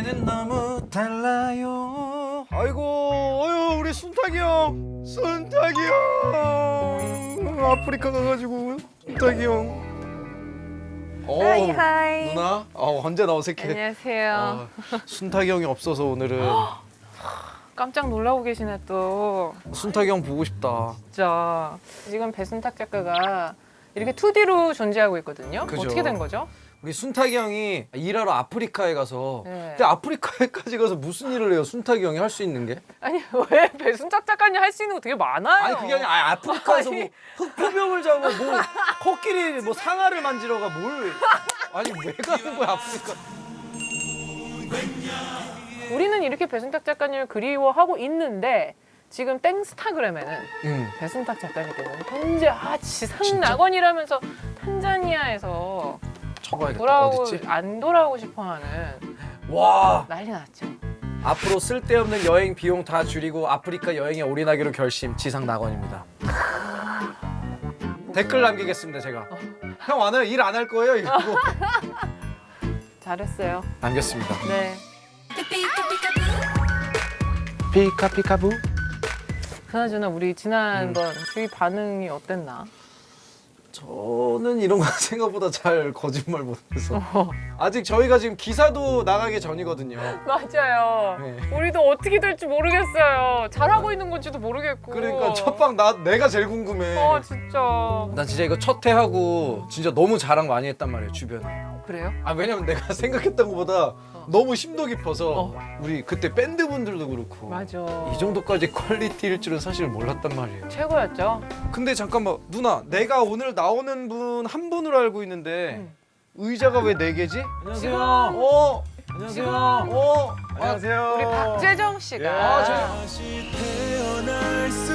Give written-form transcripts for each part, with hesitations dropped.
우리는 너무 달라요. 아이고, 어휴, 우리 순탁이 형. 순탁이 형. 아프리카 가가지고 순탁이 형. 하이 하이. 누나? 언제나 어색해. 안녕하세요. 순탁이 형이 없어서 오늘은 깜짝 놀라고 계시네 또. 순탁이 형 보고 싶다. 진짜 지금 배순탁 작가가 이렇게 2D로 존재하고 있거든요. 그죠. 어떻게 된 거죠? 우리 순탁이 형이 일하러 아프리카에 가서 네. 근데 아프리카에까지 가서 무슨 일을 해요? 순탁이 형이 할 수 있는 게? 아니 왜 배순탁 작가님 할 수 있는 거 되게 많아요. 아니 그게 아니라 아프리카에서 뭐 흑표병을 잡아 뭐 코끼리 뭐 상아를 만지러 가 뭘 아니 왜 가는 거야 아프리카? 우리는 이렇게 배순탁 작가님을 그리워하고 있는데 지금 땡스타그램에는 배순탁 작가님께서는 현재 지상 낙원이라면서 탄자니아에서 적어야겠다. 어딨지? 안 돌아오고 싶어하는 와 난리 났죠. 앞으로 쓸데없는 여행 비용 다 줄이고 아프리카 여행에 올인하기로 결심 지상 낙원입니다. 댓글 남기겠습니다 제가. 형 안 해요? 일 안 할 거예요? 이거 잘했어요. 남겼습니다. 네. 피카피카부. 그나저나 우리 지난번 주위 반응이 어땠나? 저는 이런 거 생각보다 잘 거짓말 못해서 아직 저희가 지금 기사도 나가기 전이거든요. 맞아요. 네. 우리도 어떻게 될지 모르겠어요. 잘하고 있는 건지도 모르겠고. 그러니까 첫방 내가 제일 궁금해. 진짜. 난 진짜 이거 첫 회하고 진짜 너무 자랑 많이 했단 말이에요 주변에. 그래요? 왜냐면 내가 생각했던 것보다 너무 심도 깊어서 우리 그때 밴드분들도 그렇고 맞아. 이 정도까지 퀄리티일 줄은 사실 몰랐단 말이에요. 최고였죠. 근데 잠깐만 누나 내가 오늘 나오는 분 한 분으로 알고 있는데 의자가 왜 4개지? 지금 안녕하세요. 안녕하세요. 우리 박재정 씨가 태어날 수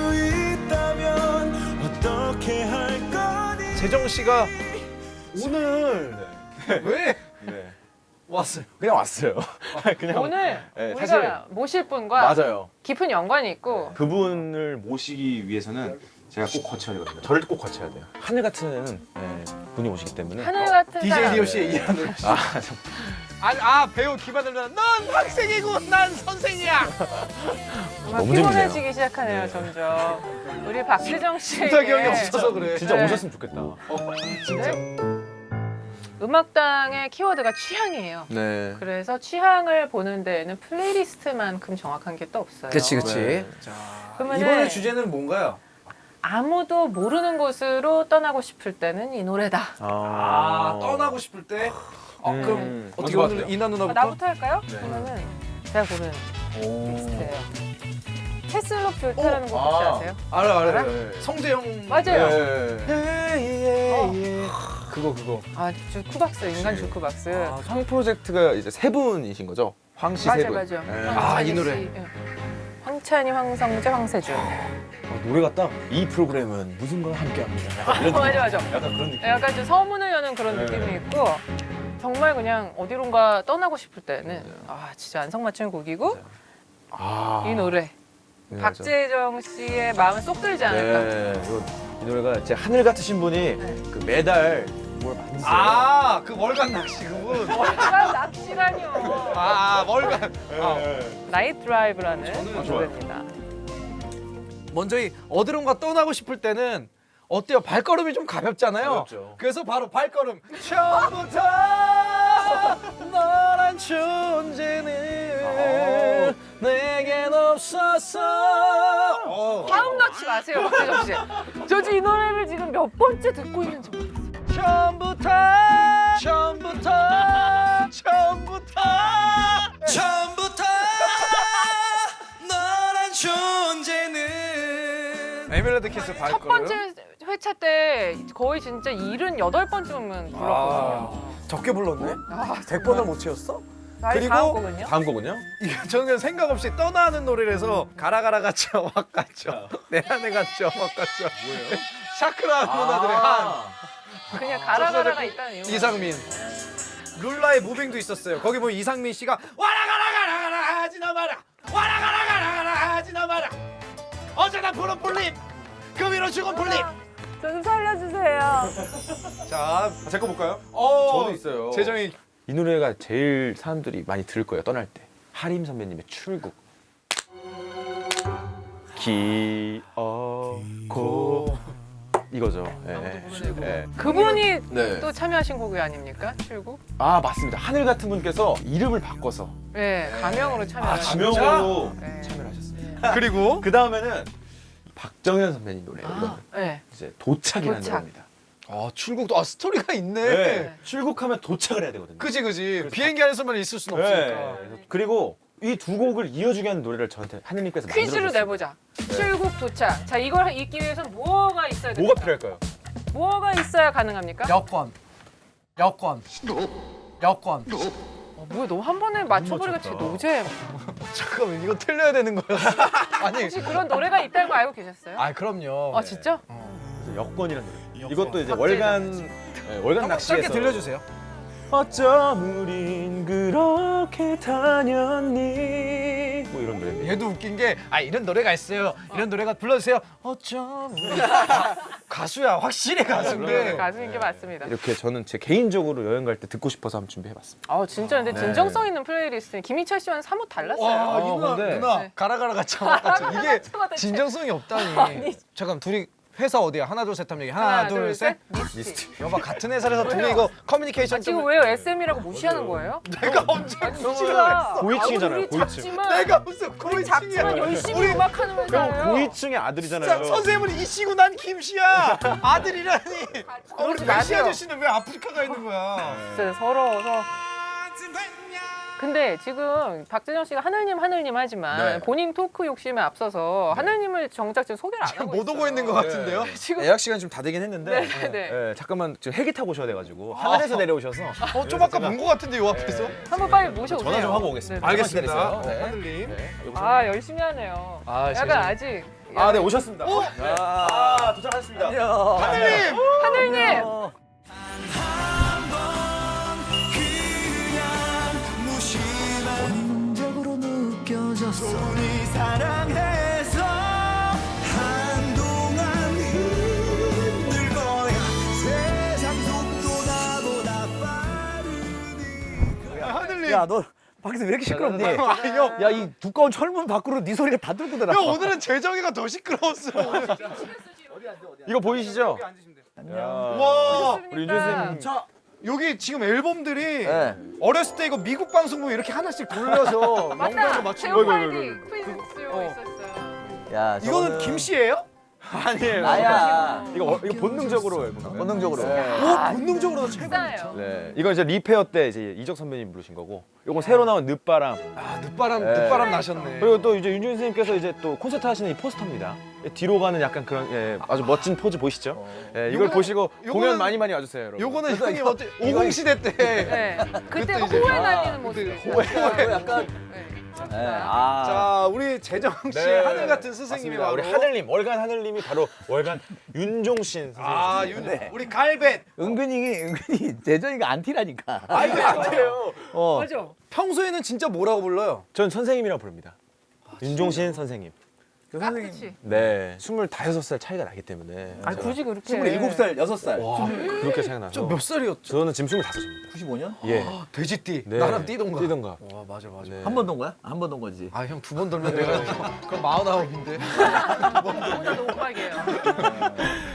있다면 어떻게 할 거니? 재정 씨가 오늘 왜 네. 왔어요? 그냥 왔어요. 그냥 오늘 네, 우리가 사실 모실 분과 맞아요. 깊은 연관이 있고 그분을 모시기 위해서는 제가 꼭 거쳐야 되거든요. 저를 꼭 거쳐야 돼요. 하늘 같은 분이 오시기 때문에 하늘 같은 DJ 사람. DOC의 이하늘 씨. 배우 기반을 넌 학생이고 난 선생이야. 정말 너무 재밌네요. 피곤해지기 시작하네요 점점. 우리 박재정 씨에게 순탁이 형이 없어서 그래. 진짜 네. 오셨으면 좋겠다. 진짜. 음악당의 키워드가 취향이에요. 네. 그래서 취향을 보는 데에는 플레이리스트만큼 정확한 게 또 없어요. 그치. 네. 자, 그러면은- 이번에 주제는 뭔가요? 아무도 모르는 곳으로 떠나고 싶을 때는 이 노래다. 떠나고 싶을 때. 그럼 어떻게 먼저 오늘 하세요. 이나 누나부터? 나부터 할까요? 네. 그러면은 제가 고른 리스트예요. 캐슬로 뷰트라는 곡 아. 혹시 아세요? 알아. 네. 성재형. 맞아요. 그거. 주크박스, 인간 주크박스. 성 프로젝트가 이제 세 분이신 거죠? 황씨 세 분. 맞아. 네. 아, 이 노래. 씨, 예. 황찬이, 황성재, 황세준. 노래가 딱 이 프로그램은 무슨 걸 함께합니다. 약간 이런 맞아. 약간 그런 느낌. 약간 좀 서문을 여는 그런 네. 느낌이 있고 정말 그냥 어디론가 떠나고 싶을 때는 진짜 안성맞춤 곡이고 이 노래 네, 박재정 씨의 마음을 쏙 들지 않을까. 네, 이 노래가 진짜 하늘 같으신 분이 그 매달 뭘 만드세요. 그 월간 낚시 그분. 월간 낚시라뇨. 월간. 나이트 드라이브라는 저는 노래입니다. 먼저 이 어디론가 떠나고 싶을 때는 어때요? 발걸음이 좀 가볍잖아요. 가볍죠. 그래서 바로 발걸음. 처음부터 너란 존재는 내겐 없었어. 화음 넣지 마세요, 박재정 씨. 저 지금 이 노래를 지금 몇 번째 듣고 있는지 모르겠어요. 처음부터 너란 존재는 에밀레드 키스 발걸음. 첫 번째 회차 때 거의 진짜 78번쯤은 불렀거든요. 적게 불렀네? 100번을 못 채웠어? 그리고 다음 곡은요? 다음 곡은요? 이게 저는 생각 없이 떠나는 노래라서 가라가라 같죠 확 같죠 내 안에 같죠 확 같죠 뭐예요? 샤크라 누나들의 한 그냥 가라가라가 있다는 이유. 이상민 룰라의 무빙도 있었어요. 거기 보면 이상민 씨가 와라가라가라가라 하지나 마라 와라가라가라가라 하지나 마라 어쩌다 푸른 풀립 그 위로 죽은 풀립. 저 좀 살려주세요. 자 제 거 볼까요? 저도 저도 있어요. 재정이 이 노래가 제일 사람들이 많이 들을 거예요, 떠날 때. 하림 선배님의 출국. 기어고 이거죠. 예. 예. 그분이 네. 또 참여하신 곡이 아닙니까? 출국? 아 맞습니다. 하늘 같은 분께서 이름을 바꿔서 네, 가명으로 참여하신 가명으로 네. 참여를 하셨습니다. 그리고 그 다음에는 박정현 선배님 노래 이거는 네. 이제 도착이라는 도착. 노래입니다. 출국도 스토리가 있네. 네. 출국하면 도착을 해야 되거든요. 그지. 비행기 안에서만 있을 수는 네. 없으니까. 그리고 이 두 곡을 이어주게 하는 노래를 저한테 하느님께서 퀴즈로 만들어주셨어요. 내보자. 출국 도착. 자, 이걸 잊기 위해서는 뭐가 있어야 됩니까? 뭐가 필요할까요? 뭐가 있어야 가능합니까? 여권. 뭐야, 너 한 번에 맞춰버리가 진짜 노잼. 잠깐만 이거 틀려야 되는 거였어. 아니. 혹시 그런 노래가 있다는 거 알고 계셨어요? 그럼요. 아, 진짜? 그래서 여권이라는 노래. 이것도 이제 박재정. 월간 짧게 낚시에서 들려주세요. 어쩜 우린 그렇게 다녔니 뭐 이런 노래입니다. 얘도 웃긴 게 이런 노래가 있어요. 이런 노래가 불러주세요. 어쩜 우리 가수야 확실히 가수인데. 가수인 게 맞습니다. 이렇게 저는 제 개인적으로 여행 갈 때 듣고 싶어서 한번 준비해봤습니다. 진짜 근데 진정성 있는 플레이리스트. 김희철 씨와는 사뭇 달랐어요. 와 이 누나 근데- 네. 가라가라가 참았지. 이게 가라가라가 참았다. 진정성이 없다니. 아니. 잠깐 둘이 회사 어디야? 하나 둘 셋 하면 얘기. 하나 둘 셋. 미스티. 여봐 같은 회사에서 둘이 이거 커뮤니케이션 지금 좀. 왜요? SM이라고 무시하는 거예요? 내가 언제 우리가 고위층이잖아요, 우리 고위층. 작지만 내가 무슨 우리 작지만 고위층이야. 열심히 음악하는 회사예요. 고위층의 아들이잖아요. 선생님은 이씨고 난 김씨야. 아들이라니. 우리 그러지 메시 마세요. 아저씨는 왜 아프리카가 있는 거야? 진짜 서러워서. 근데 지금 박재정 씨가 하늘님 하지만 네. 본인 토크 욕심에 앞서서 하늘님을 정작 지금 소개를 안 하고 못 오고 있어요. 있는 것 같은데요? 지금 예약 시간이 좀 다 되긴 했는데 네. 잠깐만 지금 헬기 타고 오셔야 돼가지고 하늘에서 내려오셔서 좀 아까 본 것 같은데 요 앞에서? 한번 빨리 모셔오세요. 전화 좀 하고 오겠습니다. 네. 알겠습니다. 네. 하늘님. 열심히 하네요. 아, 약간 아직 네 오셨습니다. 도착하셨습니다. 하늘님. 하늘님 적으로 느껴졌어 손이 사랑해서 한동안 힘들 거야 세상 속도 나보다 빠르니 하늘님. 야, 너 밖에서 왜 이렇게 시끄럽니? 형. 야, 이 두꺼운 철문 밖으로 네 소리가 다 들고 들어. 형 오늘은 재정이가 더 시끄러웠어. 오늘. 이거 보이시죠? 와. 우리 윤준 선생님. 자 여기 지금 앨범들이 네. 어렸을 때 이거 미국 방송 보면 이렇게 하나씩 돌려서 명단으로 맞다. 맞춘 거. 제오팔디 퀴즈 있었어요. 야, 이거는 김 씨예요? 아니에요. 나야. 이거 본능적으로 앨범. 본능적으로. 오 본능적으로 최고. 비싸요. 네. 이건 이제 리페어 때 이제 이적 선배님 부르신 거고, 요건 새로 나온 늦바람. 늦바람 나셨네. 그리고 또 이제 윤준 선생님께서 이제 또 콘서트 하시는 이 포스터입니다. 뒤로 가는 약간 그런 아주 멋진 포즈 보이시죠? 이걸 요거는- 보시고 요거는- 공연 많이 와주세요, 여러분. 요거는 형님 어때? 50 시대 때. 네. 그때 그때 이제- 호에 날리는 모습. 약간 네. 아. 자 우리 재정 씨의 네. 하늘 같은 스승님이 맞습니다. 바로 우리 하늘님, 월간 하늘님이 바로 월간 윤종신 선생님. 윤 우리 갈벳. 은근히 재정이가 안티라니까. 이거 안 돼요. 맞아. 평소에는 진짜 뭐라고 불러요? 전 선생님이라고 부릅니다. 윤종신 선생님. 깍두치. 네, 25살 차이가 나기 때문에. 아 굳이 그렇게. 27살, 6살. 와, 그렇게 차이가 나서. 저 몇 살이었죠? 저는 지금 25입니다. 95년? 예. 돼지띠. 네. 나랑 띠동갑. 띠동갑. 와 맞아. 네. 한 번 돈 거야? 한 번 돈 거지. 아 형 두 번 돌면 내가 그럼 49인데. 혼자 너무 빨개요.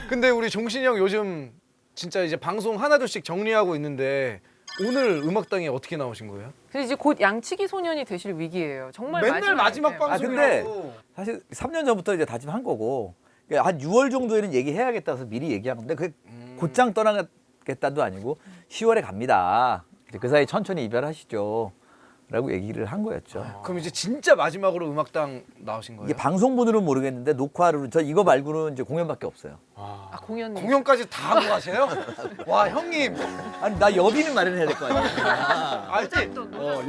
근데 우리 종신이 형 요즘 진짜 이제 방송 하나둘씩 정리하고 있는데 오늘 음악당에 어떻게 나오신 거예요? 그래서 이제 곧 양치기 소년이 되실 위기예요. 정말 맨날 마지막 방송. 방송이라고. 사실 3년 전부터 이제 다짐한 거고 한 6월 정도에는 얘기해야겠다 해서 미리 얘기한 건데 그게 곧장 떠나겠다도 아니고 10월에 갑니다. 그 사이 천천히 이별하시죠. 라고 얘기를 한 거였죠. 그럼 이제 진짜 마지막으로 음악당 나오신 거예요? 이게 방송분으로는 모르겠는데 녹화로 저 이거 말고는 이제 공연밖에 없어요. 아 공연. 공연까지 다 하고 가세요? 와 형님. 아니 나 여비는 마련해야 될 거 아니야. 알지?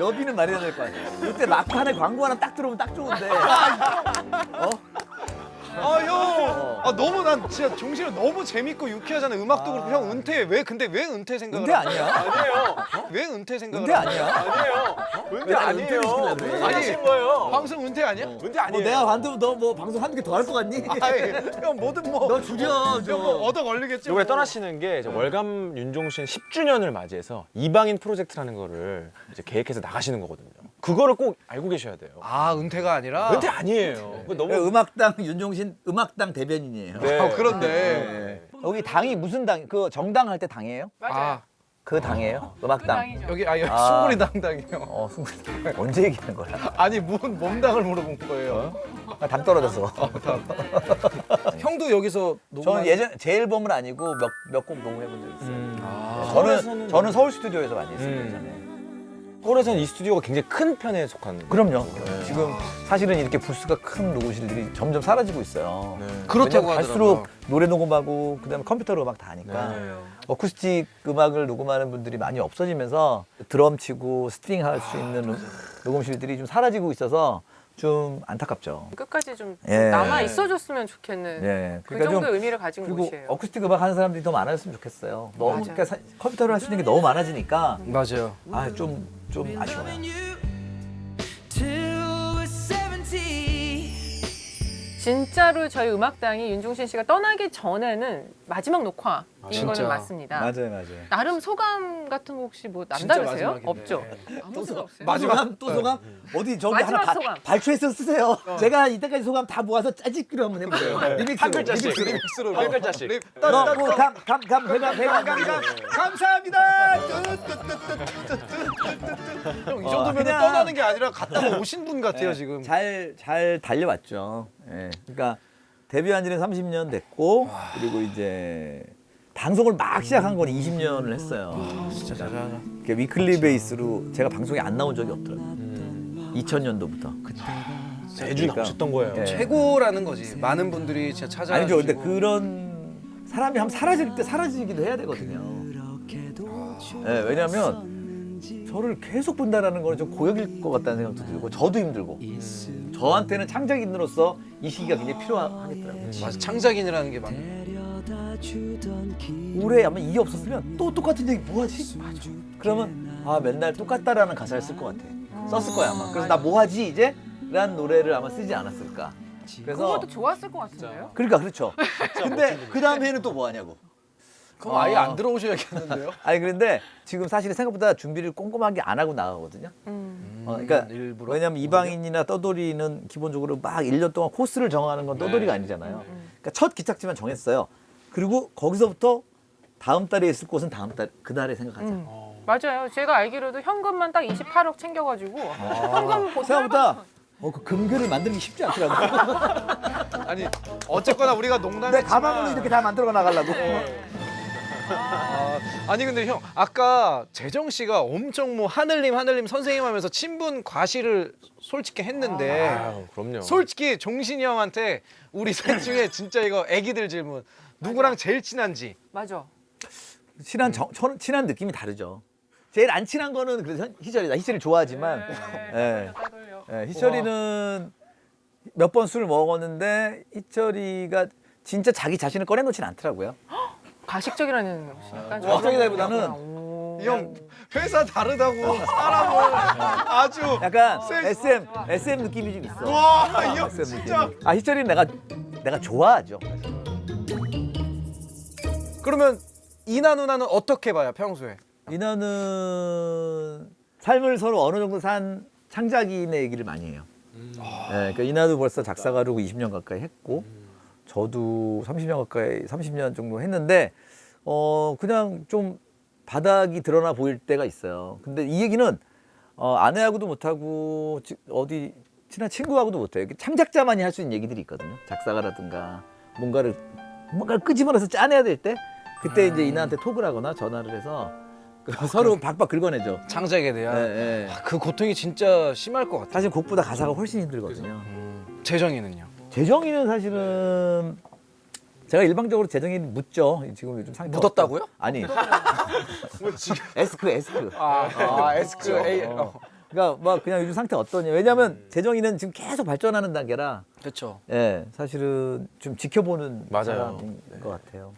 여비는 마련해야 될 거 아니야. 이때 막판에 광고 하나 딱 들어오면 딱 좋은데. 아 형. 아 너무 난 진짜 종신이 너무 재밌고 유쾌하잖아요. 음악도 그렇고 형 은퇴 근데 왜 은퇴 생각을? 은퇴 아니야? 아니에요. 왜 은퇴 생각을? 은퇴 아니야? 아니에요. 은퇴 아니에요. 시키려고 그래? 무슨 하신 거예요? 방송 은퇴 아니야? 은퇴 뭐 아니에요. 내가 관두면 너 뭐 방송 한두 개 더 할 거 같니? 아니 형 뭐든 뭐. 너 줄여 좀. 뭐 얻어 걸리겠죠. 요번에 뭐. 떠나시는 게 이제 월간 윤종신 10주년을 맞이해서 이방인 프로젝트라는 거를 이제 계획해서 나가시는 거거든요. 그거를 꼭 알고 계셔야 돼요. 아 은퇴가 아니라. 은퇴 아니에요. 그거 너무 음악당 윤종신 음악당 대변인이에요. 네. 그런데. 네. 여기 당이 무슨 당? 그 정당 할 때 당이에요? 맞아요. 아 그 당이에요? 그 음악당. 당이죠. 여기 아. 숭구리당당이요. 언제 얘기하는 거야? 아니 뭔 몸당을 물어본 거예요. 당 떨어져서. 형도 여기서 저는 예전 제 앨범은 아니고 몇 곡 녹음해본 적 있어요. 아. 저는 서울 스튜디오에서 많이 했어요. 예전에. 서울에서는 이 스튜디오가 굉장히 큰 편에 속한. 그럼요. 지금 사실은 이렇게 부스가 큰 녹음실들이 점점 사라지고 있어요. 네. 그렇다고 왜냐면 갈수록 노래 녹음하고 그다음에 컴퓨터로 음악 다 하니까 네. 어쿠스틱 음악을 녹음하는 분들이 많이 없어지면서 드럼 치고 스트링 할 수 있는 녹음실들이 좀 사라지고 있어서 좀 안타깝죠. 끝까지 좀 예. 남아 있어줬으면 좋겠는 예. 그 정도의 의미를 가진 그리고 곳이에요. 어쿠스틱 음악 하는 사람들이 더 많아졌으면 좋겠어요. 너무 맞아요. 그러니까 컴퓨터로 할 수 있는 게 너무 많아지니까 맞아요. 좀 아쉬워요. Till we're 70. 진짜로 저희 음악당이 윤종신 씨가 떠나기 전에는 마지막 녹화인 진짜. 거는 맞습니다. 맞아요. 나름 소감 같은 거 혹시 뭐 진짜 남다르세요? 마지막인데. 없죠. 아무 소감 없어요. 또 소감? 어디 저기 마지막 하나 소감. 발표해서 쓰세요. 제가 이때까지 소감 다 모아서 짜집기로 한번 해볼게요. 리믹스로. 한 글자씩. 리믹스로. 리믹스로 한 글자씩. 감사합니다. 형 이 정도면 그냥- 떠나는 게 아니라 갔다 오신 분 같아요 지금. 잘 달려왔죠. 예. 그러니까 데뷔한 지는 30년 됐고 그리고 이제 방송을 막 시작한 건 20년을 했어요. 진짜 잘하자. 위클리 베이스로 제가 방송에 안 나온 적이 없더라고요. 2000년도부터. 매주 나오셨던 거예요. 예. 최고라는 거지. 많은 분들이 진짜 찾아. 아니죠. 근데 그런 사람이 한번 사라질 때 사라지기도 해야 되거든요. 예, 왜냐하면 저를 계속 본다라는 거는 좀 고역일 것 같다는 생각도 들고 저도 힘들고 저한테는 창작인으로서 이 시기가 굉장히 필요하겠더라고요. 맞아 창작인이라는 게 맞아. 올해 아마 이게 없었으면 또 똑같은 얘기 뭐하지? 그러면 맨날 똑같다라는 가사를 쓸 것 같아. 썼을 거야 아마. 그래서 나 뭐하지 이제? 라는 노래를 아마 쓰지 않았을까. 그래서 그것도 좋았을 것 같은데요? 그러니까 그렇죠. 근데 그 다음 해는 또 뭐하냐고. 그럼 아예 안 들어오셔야겠는데요. 아니 그런데 지금 사실은 생각보다 준비를 꼼꼼하게 안 하고 나가거든요. 그러니까 일부러? 왜냐면 이방인이나 떠돌이는 기본적으로 막 1년 동안 코스를 정하는 건 떠돌이가 아니잖아요. 그러니까 첫 기착지만 정했어요. 그리고 거기서부터 다음 달에 있을 곳은 다음 달 그달에 생각하자. 맞아요. 제가 알기로도 현금만 딱 28억 챙겨가지고 현금을 보통 생각보다 그 금괴를 만들기 쉽지 않더라고요. 아니 어쨌거나 우리가 농담했지만. 내 가방으로 이렇게 다 만들어 나가려고. 아니 근데 형 아까 재정 씨가 엄청 뭐 하늘님 선생님 하면서 친분 과시를 솔직히 했는데 아유, 그럼요. 솔직히 종신이 형한테 우리 셋 중에 진짜 이거 애기들 질문 누구랑 제일 친한지. 맞아. 친한 느낌이 다르죠. 제일 안 친한 거는 그래서 희철이다. 희철이 좋아하지만 예. 희철이는 몇 번 술을 먹었는데 희철이가 진짜 자기 자신을 꺼내놓지는 않더라고요. 가식적이라는 약간 가식적이라기보다는 오. 이 형 회사 다르다고 사람을 아주 약간 SM 느낌이 좀 있어. 와, 이 형 SM 진짜. 느낌이. 희철이는 내가 좋아하죠. 그러면 이나 누나는 어떻게 봐요 평소에? 이나는 삶을 서로 어느 정도 산 창작인의 얘기를 많이 해요. 그러니까 이나도 벌써 작사가로 20년 가까이 했고 저도 30년 정도 했는데 그냥 좀 바닥이 드러나 보일 때가 있어요. 근데 이 얘기는 아내하고도 못하고 어디 친한 친구하고도 못해요. 창작자만이 할 수 있는 얘기들이 있거든요. 작사가라든가 뭔가를 끄집어내서 짜내야 될 때 그때 이제 이나한테 톡을 하거나 전화를 해서 서로 박박 긁어내죠. 창작에 대한 예, 예. 그 고통이 진짜 심할 것 같아. 사실 곡보다 가사가 훨씬 힘들거든요. 재정이는요? 재정이는 사실은 제가 일방적으로 재정이 묻죠. 지금 요즘 상태 묻었다고요? 아니 뭐 지금 에스크. 에스크 A. 그러니까 막 그냥 요즘 상태 어떠냐. 왜냐하면 재정이는 지금 계속 발전하는 단계라. 그렇죠. 예, 사실은 좀 지켜보는 맞아요. 사람인 것 같아요.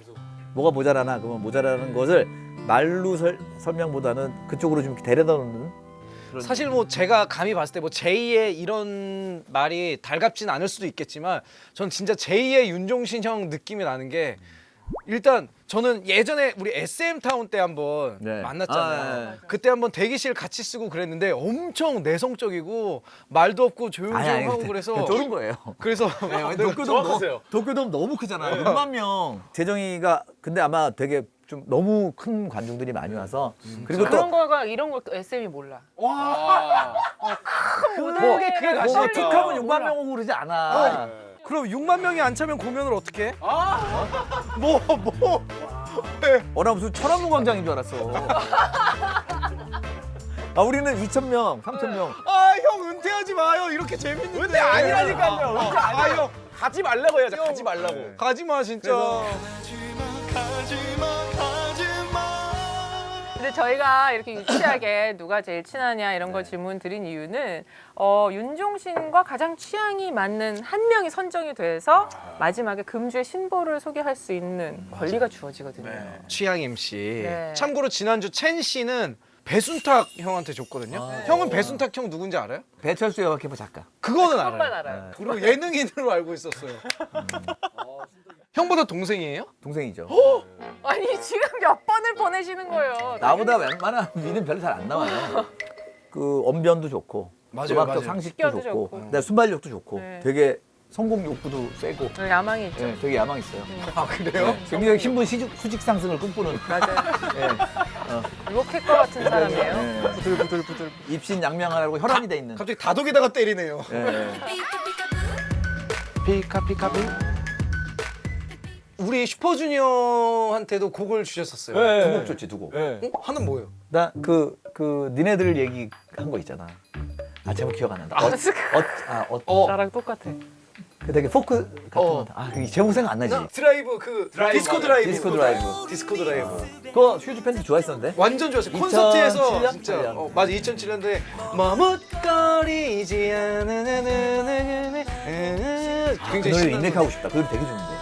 뭐가 모자라나 그러면 모자라는 것을 말로 설명보다는 그쪽으로 좀 데려다 놓는. 사실 뭐 제가 감히 봤을 때 뭐 제2의 이런 말이 달갑진 않을 수도 있겠지만 전 진짜 제2의 윤종신 형 느낌이 나는 게 일단 저는 예전에 우리 SM 타운 때 한번 네. 만났잖아요. 아, 네. 그때 한번 대기실 같이 쓰고 그랬는데 엄청 내성적이고 말도 없고 조용조용 하고 그래서 쫄은 거예요. 그래서 도쿄돔 너무 크잖아요. 6만 명. 재정이가 근데 아마 되게 좀 너무 큰 관중들이 많이 와서 그리고 또 그런 거가 이런 걸 SM이 몰라. 큰 무대 뭐, 그게 뭐 가시니까. 툭하면 6만 명 오고 그러지 않아. 그럼 6만 명이 안 차면 공연을 어떻게 해? 뭐 나 무슨 천안문 광장인 줄 알았어. 아 우리는 2,000명, 3,000명. 아 형 은퇴하지 마요. 이렇게 재밌는데. 은퇴 아니라니까요. 은퇴 아니야. 형 가지 말라고 해야지. 가지 말라고. 가지 마 진짜. 근데 저희가 이렇게 유치하게 누가 제일 친하냐 이런 거 질문 드린 이유는 윤종신과 가장 취향이 맞는 한 명이 선정이 돼서 마지막에 금주의 신보를 소개할 수 있는 권리가 주어지거든요. 취향 MC. 네. 참고로 지난주 첸 씨는 배순탁 형한테 줬거든요. 형은 배순탁 형 누군지 알아요? 배철수 여학회부 작가. 그거는 그것만 알아요. 알아요. 그리고 예능인으로 알고 있었어요. 형보다 동생이에요? 동생이죠. 아니 지금 몇 번을 보내시는 거예요. 나보다 웬만한 미는 별로 잘 안 나와요. 그 언변도 좋고, 맞아요, 음악적 맞아요. 상식도 식견도 좋고, 좋고. 그다음에 순발력도 좋고, 네. 되게 성공 욕구도 세고, 야망이 있죠. 예, 되게 야망 있어요. 아 그래요? 굉장히 신분 수직 상승을 꿈꾸는. 맞아요. 예, 로켓 거 같은 사람이에요. 예. 부들부들 입신 양명하라고 혈안이 돼 있는. 갑자기 다독에다가 때리네요. 예. 피카피카부. 우리 슈퍼주니어한테도 곡을 주셨었어요. 두 곡 줬지 두 곡. 하는 뭐예요? 나 그 니네들 얘기한 거 있잖아. 아 제목 기억 안 난다. 나랑 똑같아. 그 되게 포크 같은 거. 그 제목 생각 안 나지. 드라이브 디스코 드라이브. 디스코 드라이브. 디스코 드라이브. 그거 슈즈 팬티 좋아했었는데. 완전 좋았어요. 콘서트에서 2007년? 진짜 8년. 맞아 2007년도에 머뭇거리지 않는 그 굉장히 노래 신나는 인맥하고 싶다. 그 노래 되게 좋은데.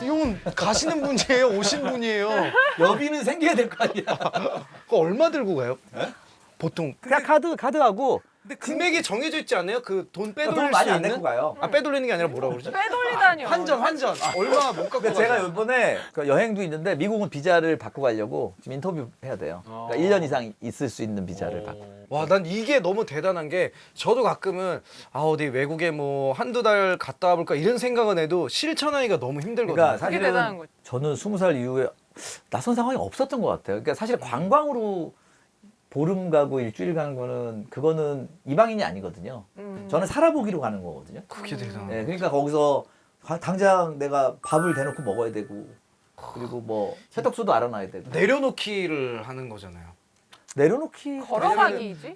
형은 가시는 분이에요? 오신 분이에요? 여비는 생겨야 될 거 아니야. 그거 얼마 들고 가요? 보통 그냥 카드하고 근데 금액이 정해져 있지 않아요? 그 돈 빼돌릴 돈 많이 수 안 있는? 내고 가요. 아 빼돌리는 게 아니라 뭐라고 그러지? 빼돌리다니요. 환전 얼마 못 갖고 근데 제가 가요? 이번에 그 여행도 있는데 미국은 비자를 받고 가려고 지금 인터뷰 해야 돼요. 그러니까 1년 이상 있을 수 있는 비자를 받고. 와, 난 이게 너무 대단한 게 저도 가끔은 어디 외국에 뭐 한두 달 갔다 와볼까 이런 생각은 해도 실천하기가 너무 힘들거든요. 그러니까 그게 대단한 사실은 거지. 저는 20살 이후에 낯선 상황이 없었던 것 같아요. 그러니까 사실 관광으로 보름 가고 일주일 가는 거는 그거는 이방인이 아니거든요. 저는 살아보기로 가는 거거든요. 그게 대단하다. 네, 그러니까 거기서 당장 내가 밥을 대놓고 먹어야 되고 그리고 뭐 세탁소도 알아놔야 되고 내려놓기를 하는 거잖아요. 내려놓기 걸어가기지.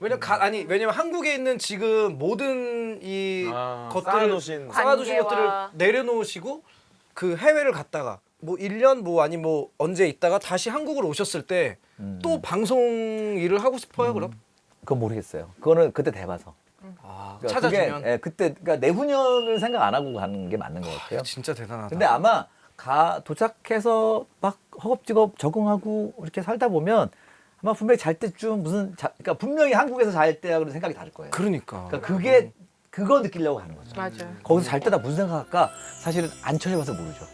왜냐면 한국에 있는 지금 모든 이 것들을 쌓아놓으신 쌓아두신 관계와- 것들을 내려놓으시고 그 해외를 갔다가 뭐 1년 뭐 아니 뭐 언제 있다가 다시 한국으로 오셨을 때 또 방송 일을 하고 싶어요, 그럼? 그건 모르겠어요. 그거는 그때 돼봐서. 그러니까 찾아주면 그게, 그때 그러니까 내후년을 생각 안 하고 가는 게 맞는 것 같아요. 진짜 대단하다. 근데 아마 도착해서 막 허겁지겁 적응하고 이렇게 살다 보면 아마 분명히 잘 때쯤 그러니까 분명히 한국에서 잘 때하고는 생각이 다를 거예요. 그러니까. 그러니까 그거 느끼려고 가는 거죠. 맞아요. 거기서 잘 때다 무슨 생각할까 사실은 안 처해봐서 모르죠.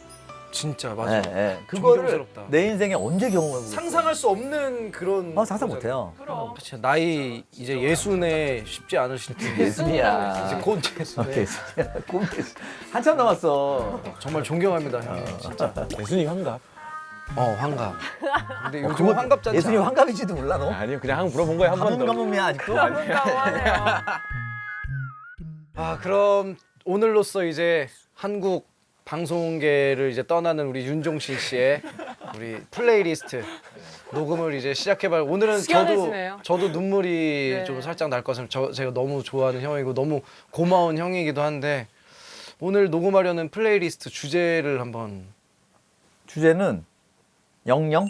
진짜 맞아. 그거를 존경스럽다. 내 인생에 언제 경험해보고 상상할 수 없는 그런. 상상 거잖아요. 못해요. 그럼. 진짜 나이 이제 예순에 쉽지 않으실 텐데. 예순이야. 이제 곧 예순에. 예순이야. 꿈 예순. 한참 남았어. 정말 존경합니다, 형. 진짜. 예순이 환갑. 환갑. 근데 요즘 환갑 잔치. 예순이 환갑인지도 몰라 너? 아니요, 그냥 한번 물어본 거예요, 한 번 더. 가뭄이야 아직도? 가문가문하네요. 그럼 오늘로써 이제 한국 방송계를 이제 떠나는 우리 윤종신 씨의 우리 플레이리스트 녹음을 이제 시작해봐요. 오늘은 시원해지네요. 저도 눈물이 네. 좀 살짝 날 것은 제가 너무 좋아하는 형이고 너무 고마운 형이기도 한데 오늘 녹음하려는 플레이리스트 주제를 한번. 주제는 영영?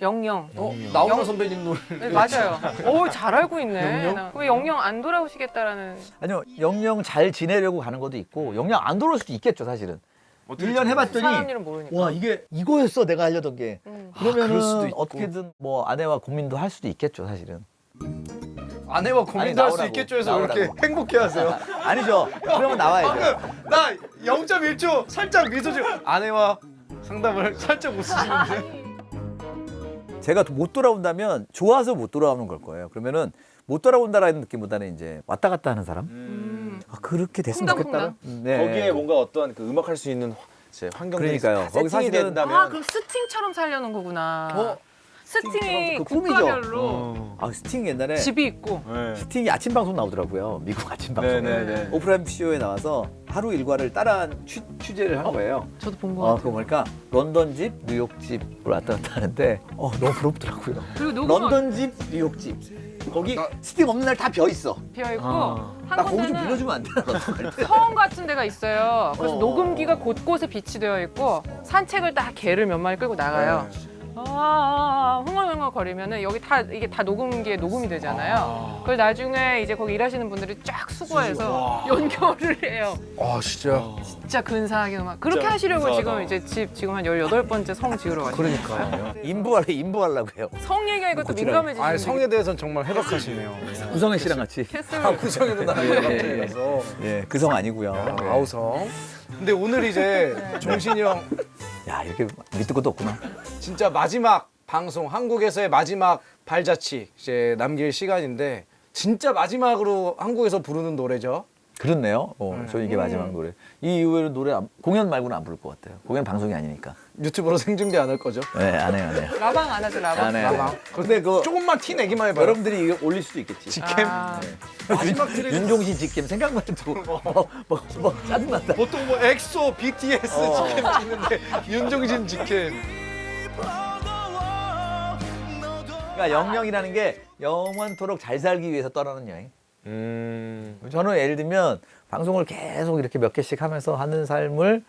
영영. 나훈아 선배님 노래. 네, 맞아요. 오, 잘 알고 있네. 왜 영영 안 돌아오시겠다라는. 아니요 영영 잘 지내려고 가는 것도 있고 영영 안 돌아올 수도 있겠죠 사실은. 1년 해봤더니 사람 일은 모르니까. 와 이게 이거였어 내가 하려던 게. 그럴 수도 그러면은 있고. 어떻게든 뭐 아내와 고민도 할 수도 있겠죠 사실은. 아내와 고민도 할 수 나오라고, 있겠죠 해서 왜 이렇게 나오라고. 행복해하세요? 아니죠. 그러면 나와야죠. 나 0.1초 살짝 미소 지금 아내와 상담을 살짝 웃으시는데. 제가 못 돌아온다면 좋아서 못 돌아오는 걸 거예요. 그러면은 못 돌아온다라는 느낌보다는 이제 왔다 갔다 하는 사람. 아, 그렇게 됐으면 좋겠다. 네. 거기에 뭔가 어떤 그 음악할 수 있는 이제 환경들이 그러니까요. 거기 세팅이 사실은- 된다면 아 그럼 스팅처럼 살려는 거구나. 스팅이 그 꿈이죠. 국가별로 아, 스팅 옛날에 집이 있고. 네. 스팅이 아침 방송 나오더라고요. 미국 아침 방송. 네네네. 오프라 쇼에 나와서 하루 일과를 따라한 취재를 한 거예요. 저도 본 거 그거 같아요. 보니까 런던 집, 뉴욕 집을 왔다 갔다 하는데 너무 부럽더라고요. 그리고 녹음 런던 집, 뉴욕 집. 거기 스팅 없는 날 다 비어 있어. 비어 있고 나 한 거기 좀 군데는 빌려주면 안 되나? 런던 갈 때. 성 같은 데가 있어요. 그래서 어. 녹음기가 곳곳에 비치되어 있고 산책을 딱 개를 몇 마리 끌고 나가요. 흥얼흥얼 거리면은 여기 다 이게 다 녹음기에 녹음이 되잖아요. 그걸 나중에 이제 거기 일하시는 분들이 쫙 수거해서 연결을 해요. 아 진짜. 진짜 근사하게 음악. 그렇게 진짜 하시려고 근사하다. 지금 이제 집 지금 한 18번째 성 지으러 가시는 거예요. 그러니까요. 인부하려고 해요. 성 얘기가 이것도 고치라고. 민감해지시는 아 성에 대해서는 정말 해박하시네요. 구성애 씨랑 같이. 캐슬 구성에 누나랑 갑자기 가서. 예, 그 성 아니고요. 네. 아우성. 근데 오늘 이제 종신이 형 야, 이렇게 밑도 것도 없구나. 진짜 마지막 방송 한국에서의 마지막 발자취 이제 남길 시간인데 진짜 마지막으로 한국에서 부르는 노래죠. 그렇네요. 저는 이게 마지막 노래. 이 이후에는 공연 말고는 안 부를 것 같아요. 공연 방송이 아니니까. 유튜브로 생중계 안 할 거죠. 네, 안 해요, 안 해요. 라방 안 하죠, 라방. 안 해요. 라방. 근데 그 조금만 티 내기만 해봐요. 여러분들이 이거 올릴 수도 있겠지. 직캠. 아, 마지막 트랙. 윤종신 직캠 생각만 해도 막 짜증난다. 보통 뭐 엑소, BTS 직캠 찍는데 윤종신 직캠. 그러니까 영영이라는 게 영원토록 잘 살기 위해서 떠나는 여행. 저는 예를 들면 방송을 계속 이렇게 몇 개씩 하면서 하는 삶을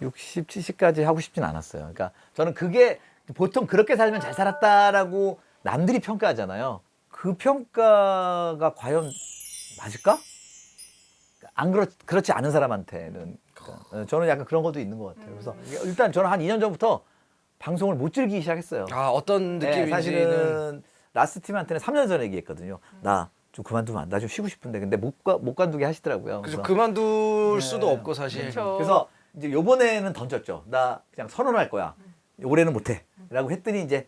60, 70까지 하고 싶진 않았어요. 그러니까 저는 그게 보통 그렇게 살면 잘 살았다라고 남들이 평가하잖아요. 그 평가가 과연 맞을까? 그렇지 않은 사람한테는. 그러니까 저는 약간 그런 것도 있는 것 같아요. 그래서 일단 저는 한 2년 전부터 방송을 못 즐기기 시작했어요. 아 어떤 네, 느낌인지는 사실은 라스트 팀한테는 3년 전에 얘기했거든요. 나 좀 그만두면 안 돼. 나 좀 쉬고 싶은데 근데 못 관두게 하시더라고요. 그죠 그래서, 그만둘 수도 없고 사실. 그렇죠. 그래서 이제 요번에는 던졌죠. 나 그냥 선언할 거야. 올해는 못해. 라고 했더니 이제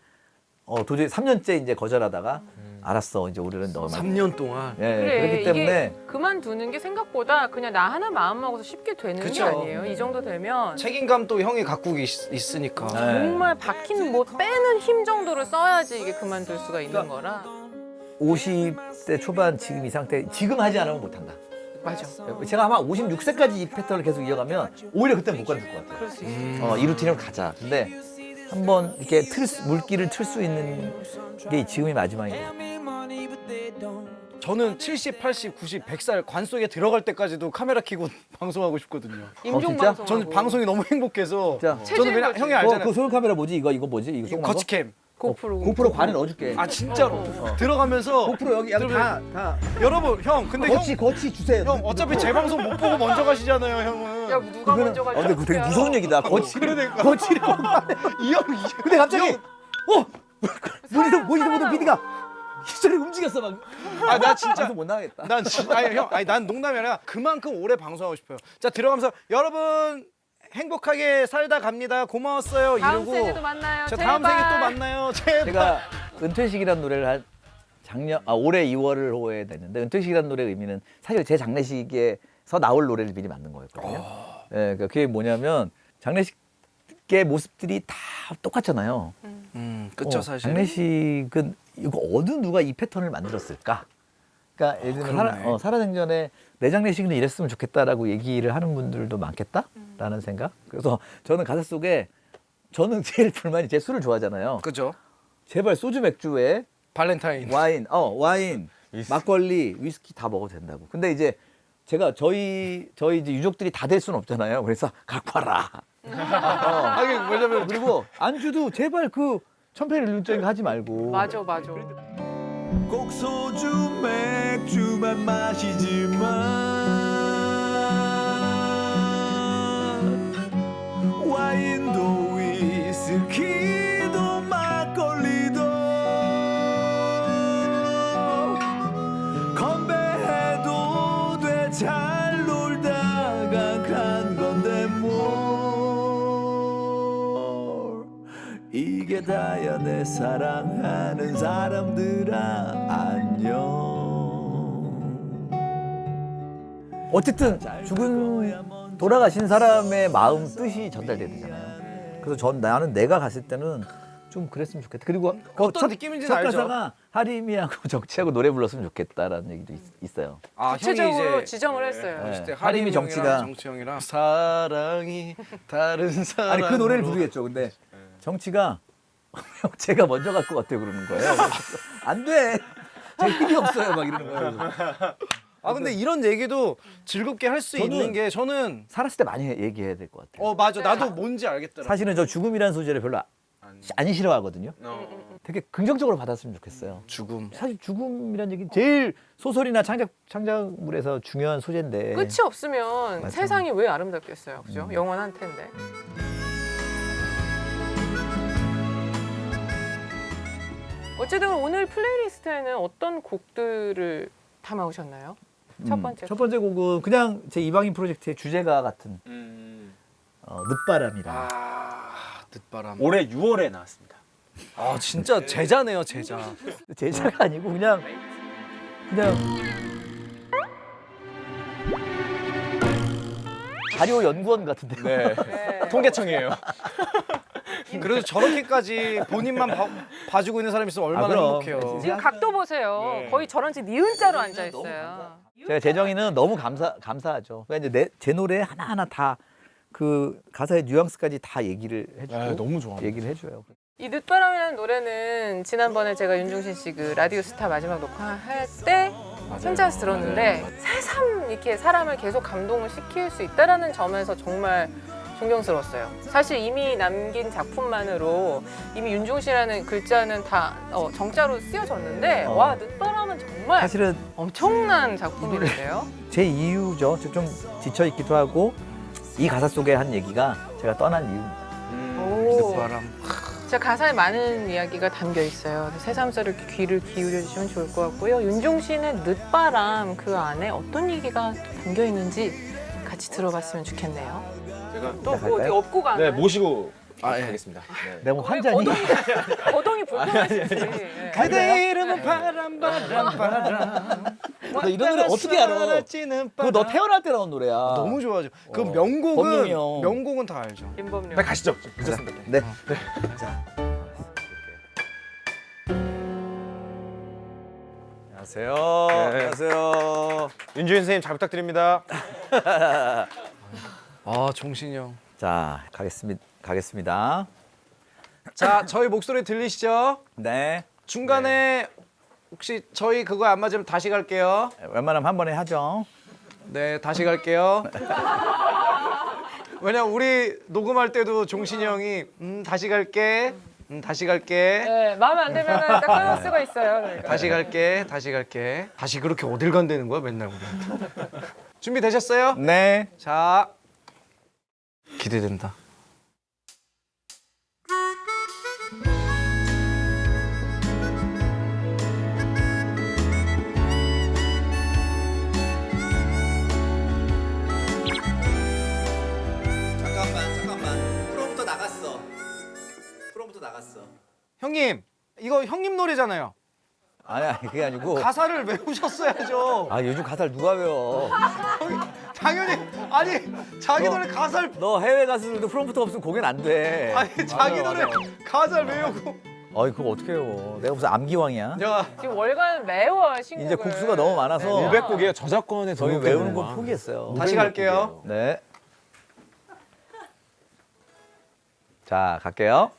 도저히 3년째 이제 거절하다가 알았어. 이제 올해는 너만. 3년 동안. 예, 그래, 그렇기 때문에 이게 그만두는 게 생각보다 그냥 나 하나 마음 먹어서 쉽게 되는 게 그쵸. 아니에요. 이 정도 되면 책임감도 형이 갖고 있으니까. 네. 정말 박히는 뭐 빼는 힘 정도를 써야지 이게 그만둘 수가 있는 거라. 50대 초반 지금 이 상태 지금 하지 않으면 못한다. 맞아. 제가 아마 56세까지 이 패턴을 계속 이어가면 오히려 그때는 못 관둘 것 같아요. 그럴 수 있어. 이 루틴으로 가자. 근데 한번 이렇게 물기를 틀 수 있는 게 지금이 마지막인 것 같아요. 저는 70, 80, 90, 100살 관 속에 들어갈 때까지도 카메라 켜고 방송하고 싶거든요. 임종 진짜? 방송. 저는 방송이 너무 행복해서 진짜? 저는 그냥 형이 알잖아요. 그 소형 카메라 뭐지? 이거 뭐지? 이거 조그만 거? 거치캠. 고프로. 고프로 관에 넣어줄게. 아 진짜로 들어가면서 고프로 여기 다 여러분 형 근데 거치 주세요. 형 어차피 제 방송 못 보고 먼저 가시잖아요 형은. 야 누가 먼저 가지? 근데 그 되게 무서운 얘기다. 거치를 그러니까. 거치를. 이형 근데 갑자기 모니터 PD가 히스토리 움직였어 막. 아나 진짜 방송 못 나가겠다. 난 진짜 아니 형 아니 난 농담이 아니라 그만큼 오래 방송하고 싶어요. 자 들어가면서 여러분 행복하게 살다 갑니다. 고마웠어요. 다음 이러고 생에도 만나요. 저 제발. 다음 생에 또 만나요. 제발. 제가 은퇴식이라는 노래를 올해 2월을 호에 냈는데 은퇴식이라는 노래의 의미는 사실 제 장례식에서 나올 노래를 미리 만든 거였거든요. 예, 그러니까 그게 뭐냐면 장례식의 모습들이 다 똑같잖아요. 그쵸 사실. 장례식은 이거 어느 누가 이 패턴을 만들었을까? 그러니까 예를 들면 그러네. 살아생전에 내 장례식은 이랬으면 좋겠다라고 얘기를 하는 분들도 많겠다라는 생각. 그래서 저는 가사 속에 저는 제일 불만이 제 술을 좋아하잖아요. 그죠. 제발 소주 맥주에 발렌타인. 와인, 막걸리, 위스키 다 먹어도 된다고. 근데 이제 제가 저희 이제 유족들이 다 될 수는 없잖아요. 그래서 갖고 와라. 하긴 왜냐면 그리고 안주도 제발 그 천편일 눈적인 거 하지 말고. 맞아. 꼭 소주 맥주만 마시지만 와인도 위스키도 막걸리도 건배해도 돼 잘. '잘 놀다가 간 건데 뭐 이게 다야 내 사랑하는 사람들아 안녕. 어쨌든 죽은 돌아가신 사람의 마음 뜻이 전달돼야 되잖아요. 그래서 나는 내가 갔을 때는 좀 그랬으면 좋겠다. 그리고 어떤 느낌인지는 알죠. 가사가 하림이하고 정치하고 노래 불렀으면 좋겠다라는 얘기도 있어요. 아, 구체적으로 지정을 했어요. 네. 하림이 정치가 정치형이랑 사랑이 다른 사람. 아니 그 노래를 부르겠죠. 근데 정치가 제가 먼저 갈 것 같아요 그러는 거예요. 안 돼. 제 힘이 없어요 막 이러는 거예요. 아 근데 이런 얘기도 즐겁게 할 수 저는 있는 게 저는 살았을 때 많이 얘기해야 될 것 같아요. 맞아 나도 뭔지 알겠더라. 사실은 저 죽음이라는 소재를 별로 안 싫어하거든요. 되게 긍정적으로 받았으면 좋겠어요. 죽음. 사실 죽음이라는 얘기 제일 소설이나 창작물에서 중요한 소재인데 끝이 없으면 맞아. 세상이 왜 아름답겠어요, 그죠? 영원한 텐데. 어쨌든 오늘 플레이리스트에는 어떤 곡들을 담아오셨나요? 첫 번째. 첫 번째 곡은 그냥 제 이방인 프로젝트의 주제가 같은 늦바람이라. 늦바람. 올해 6월에 나왔습니다. 아 진짜 제자네요 제자. 제자가 아니고 그냥 자료 연구원 같은데. 네. 네. 통계청이에요. 그래도 저렇게까지 본인만 봐주고 있는 사람이 있으면 얼마나 그럼. 행복해요. 지금 각도 보세요. 네. 거의 저런 집 니은자로 앉아 있어요. 제가 재정이는 너무 감사하죠. 그러니까 이제 제 노래 하나하나 다 그 가사의 뉘앙스까지 다 얘기를 해주고 네, 너무 좋아합니다. 얘기를 해줘요. 이 늦바람이라는 노래는 지난번에 제가 윤종신 씨 그 라디오 스타 마지막 녹화할 때 혼자서 들었는데 새삼 이렇게 사람을 계속 감동을 시킬 수 있다라는 점에서 정말 존경스러웠어요. 사실 이미 남긴 작품만으로 이미 윤종신이라는 글자는 다 정자로 쓰여졌는데 와 늦바람은 정말 사실은 엄청난 작품인데요. 제 이유죠. 좀 지쳐 있기도 하고 이 가사 속에 한 얘기가 제가 떠난 이유. 오. 늦바람. 진짜 가사에 많은 이야기가 담겨 있어요. 새삼스럽게 이렇게 귀를 기울여 주시면 좋을 것 같고요. 윤종신의 늦바람 그 안에 어떤 얘기가 담겨 있는지 같이 들어봤으면 좋겠네요. 제가 또 뭐 어디 갈까요? 업고 가는? 네, 모시고 예. 가겠습니다. 네. 내가 뭐 환자니? 거동이 불편하시지. 네. 그대 이름은 바람 바람 바람. 너 이런 노래 어떻게 알아? 그거 너 태어날 때 나온 노래야. 너무 좋아하죠. 그 범용이 명곡은 형. 명곡은 다 알죠. 김범용. 빨리 가시죠. 늦었습니다. 네. 안녕하세요. 안녕하세요. 윤주인 선생님 잘 부탁드립니다. 아 종신이 형. 자, 가겠습니다. 자 저희 목소리 들리시죠? 네. 중간에 혹시 저희 그거 안 맞으면 다시 갈게요. 웬만하면 한 번에 하죠. 네 다시 갈게요. 왜냐 우리 녹음할 때도 종신이 형이 다시 갈게. 다시 갈게. 네, 마음에 안 들면 딱 끊을 수가 있어요. 그러니까. 다시 갈게. 다시 갈게. 다시 그렇게 어딜 간다는 거야 맨날 우리한테. 준비되셨어요? 네. 자 기대된다. 잠깐만. 프롬부터 나갔어. 형님 이거 형님 노래잖아요. 아니 그게 아니고. 가사를 외우셨어야죠. 아 요즘 가사를 누가 외워? 당연히 아니 자기 노래 가사를 너 해외 가수들도 프롬프트 없으면 공연 안 돼. 아니 자기 노래 가사를 외우고. 어이 그거 어떻게 해요? 내가 무슨 암기왕이야? 야 지금 월간 매워 신곡을. 이제 곡수가 너무 많아서 500곡이에요. 저작권에 저희 등록된 외우는 거구나. 거 포기했어요. 다시 갈게요. 네. 자 갈게요.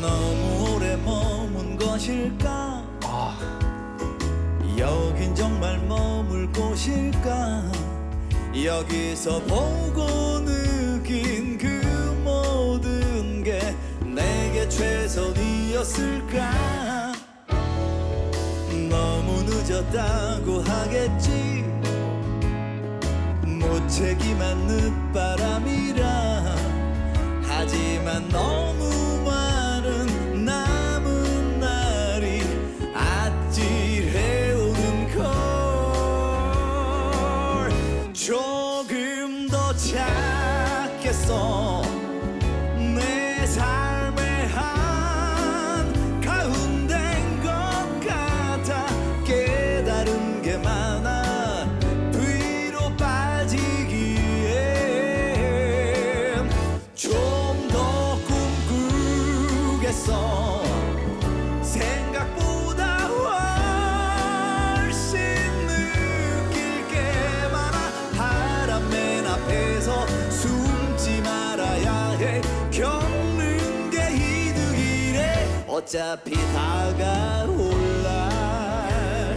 너무 오래 머문 것일까? 여긴 정말 머물 곳일까? 여기서 보고 느낀 그 모든 게 내게 최선이었을까? 너무 늦었 그렇다고 하겠지. 무책임한 늦바람이라. 하지만 너무 많은 남은 날이 아찔해오는 걸. 조금 더 찾겠어. 내 삶의 한 가운데인 것 같아. 깨달은 게 많아. 뒤로 빠지기엔 좀 더 꿈꾸겠어. 생각보다 훨씬 느낄 게 많아. 바람 맨 앞에서 숨지 말아야 해. 겪는 게 이득이래. 어차피 다가올 날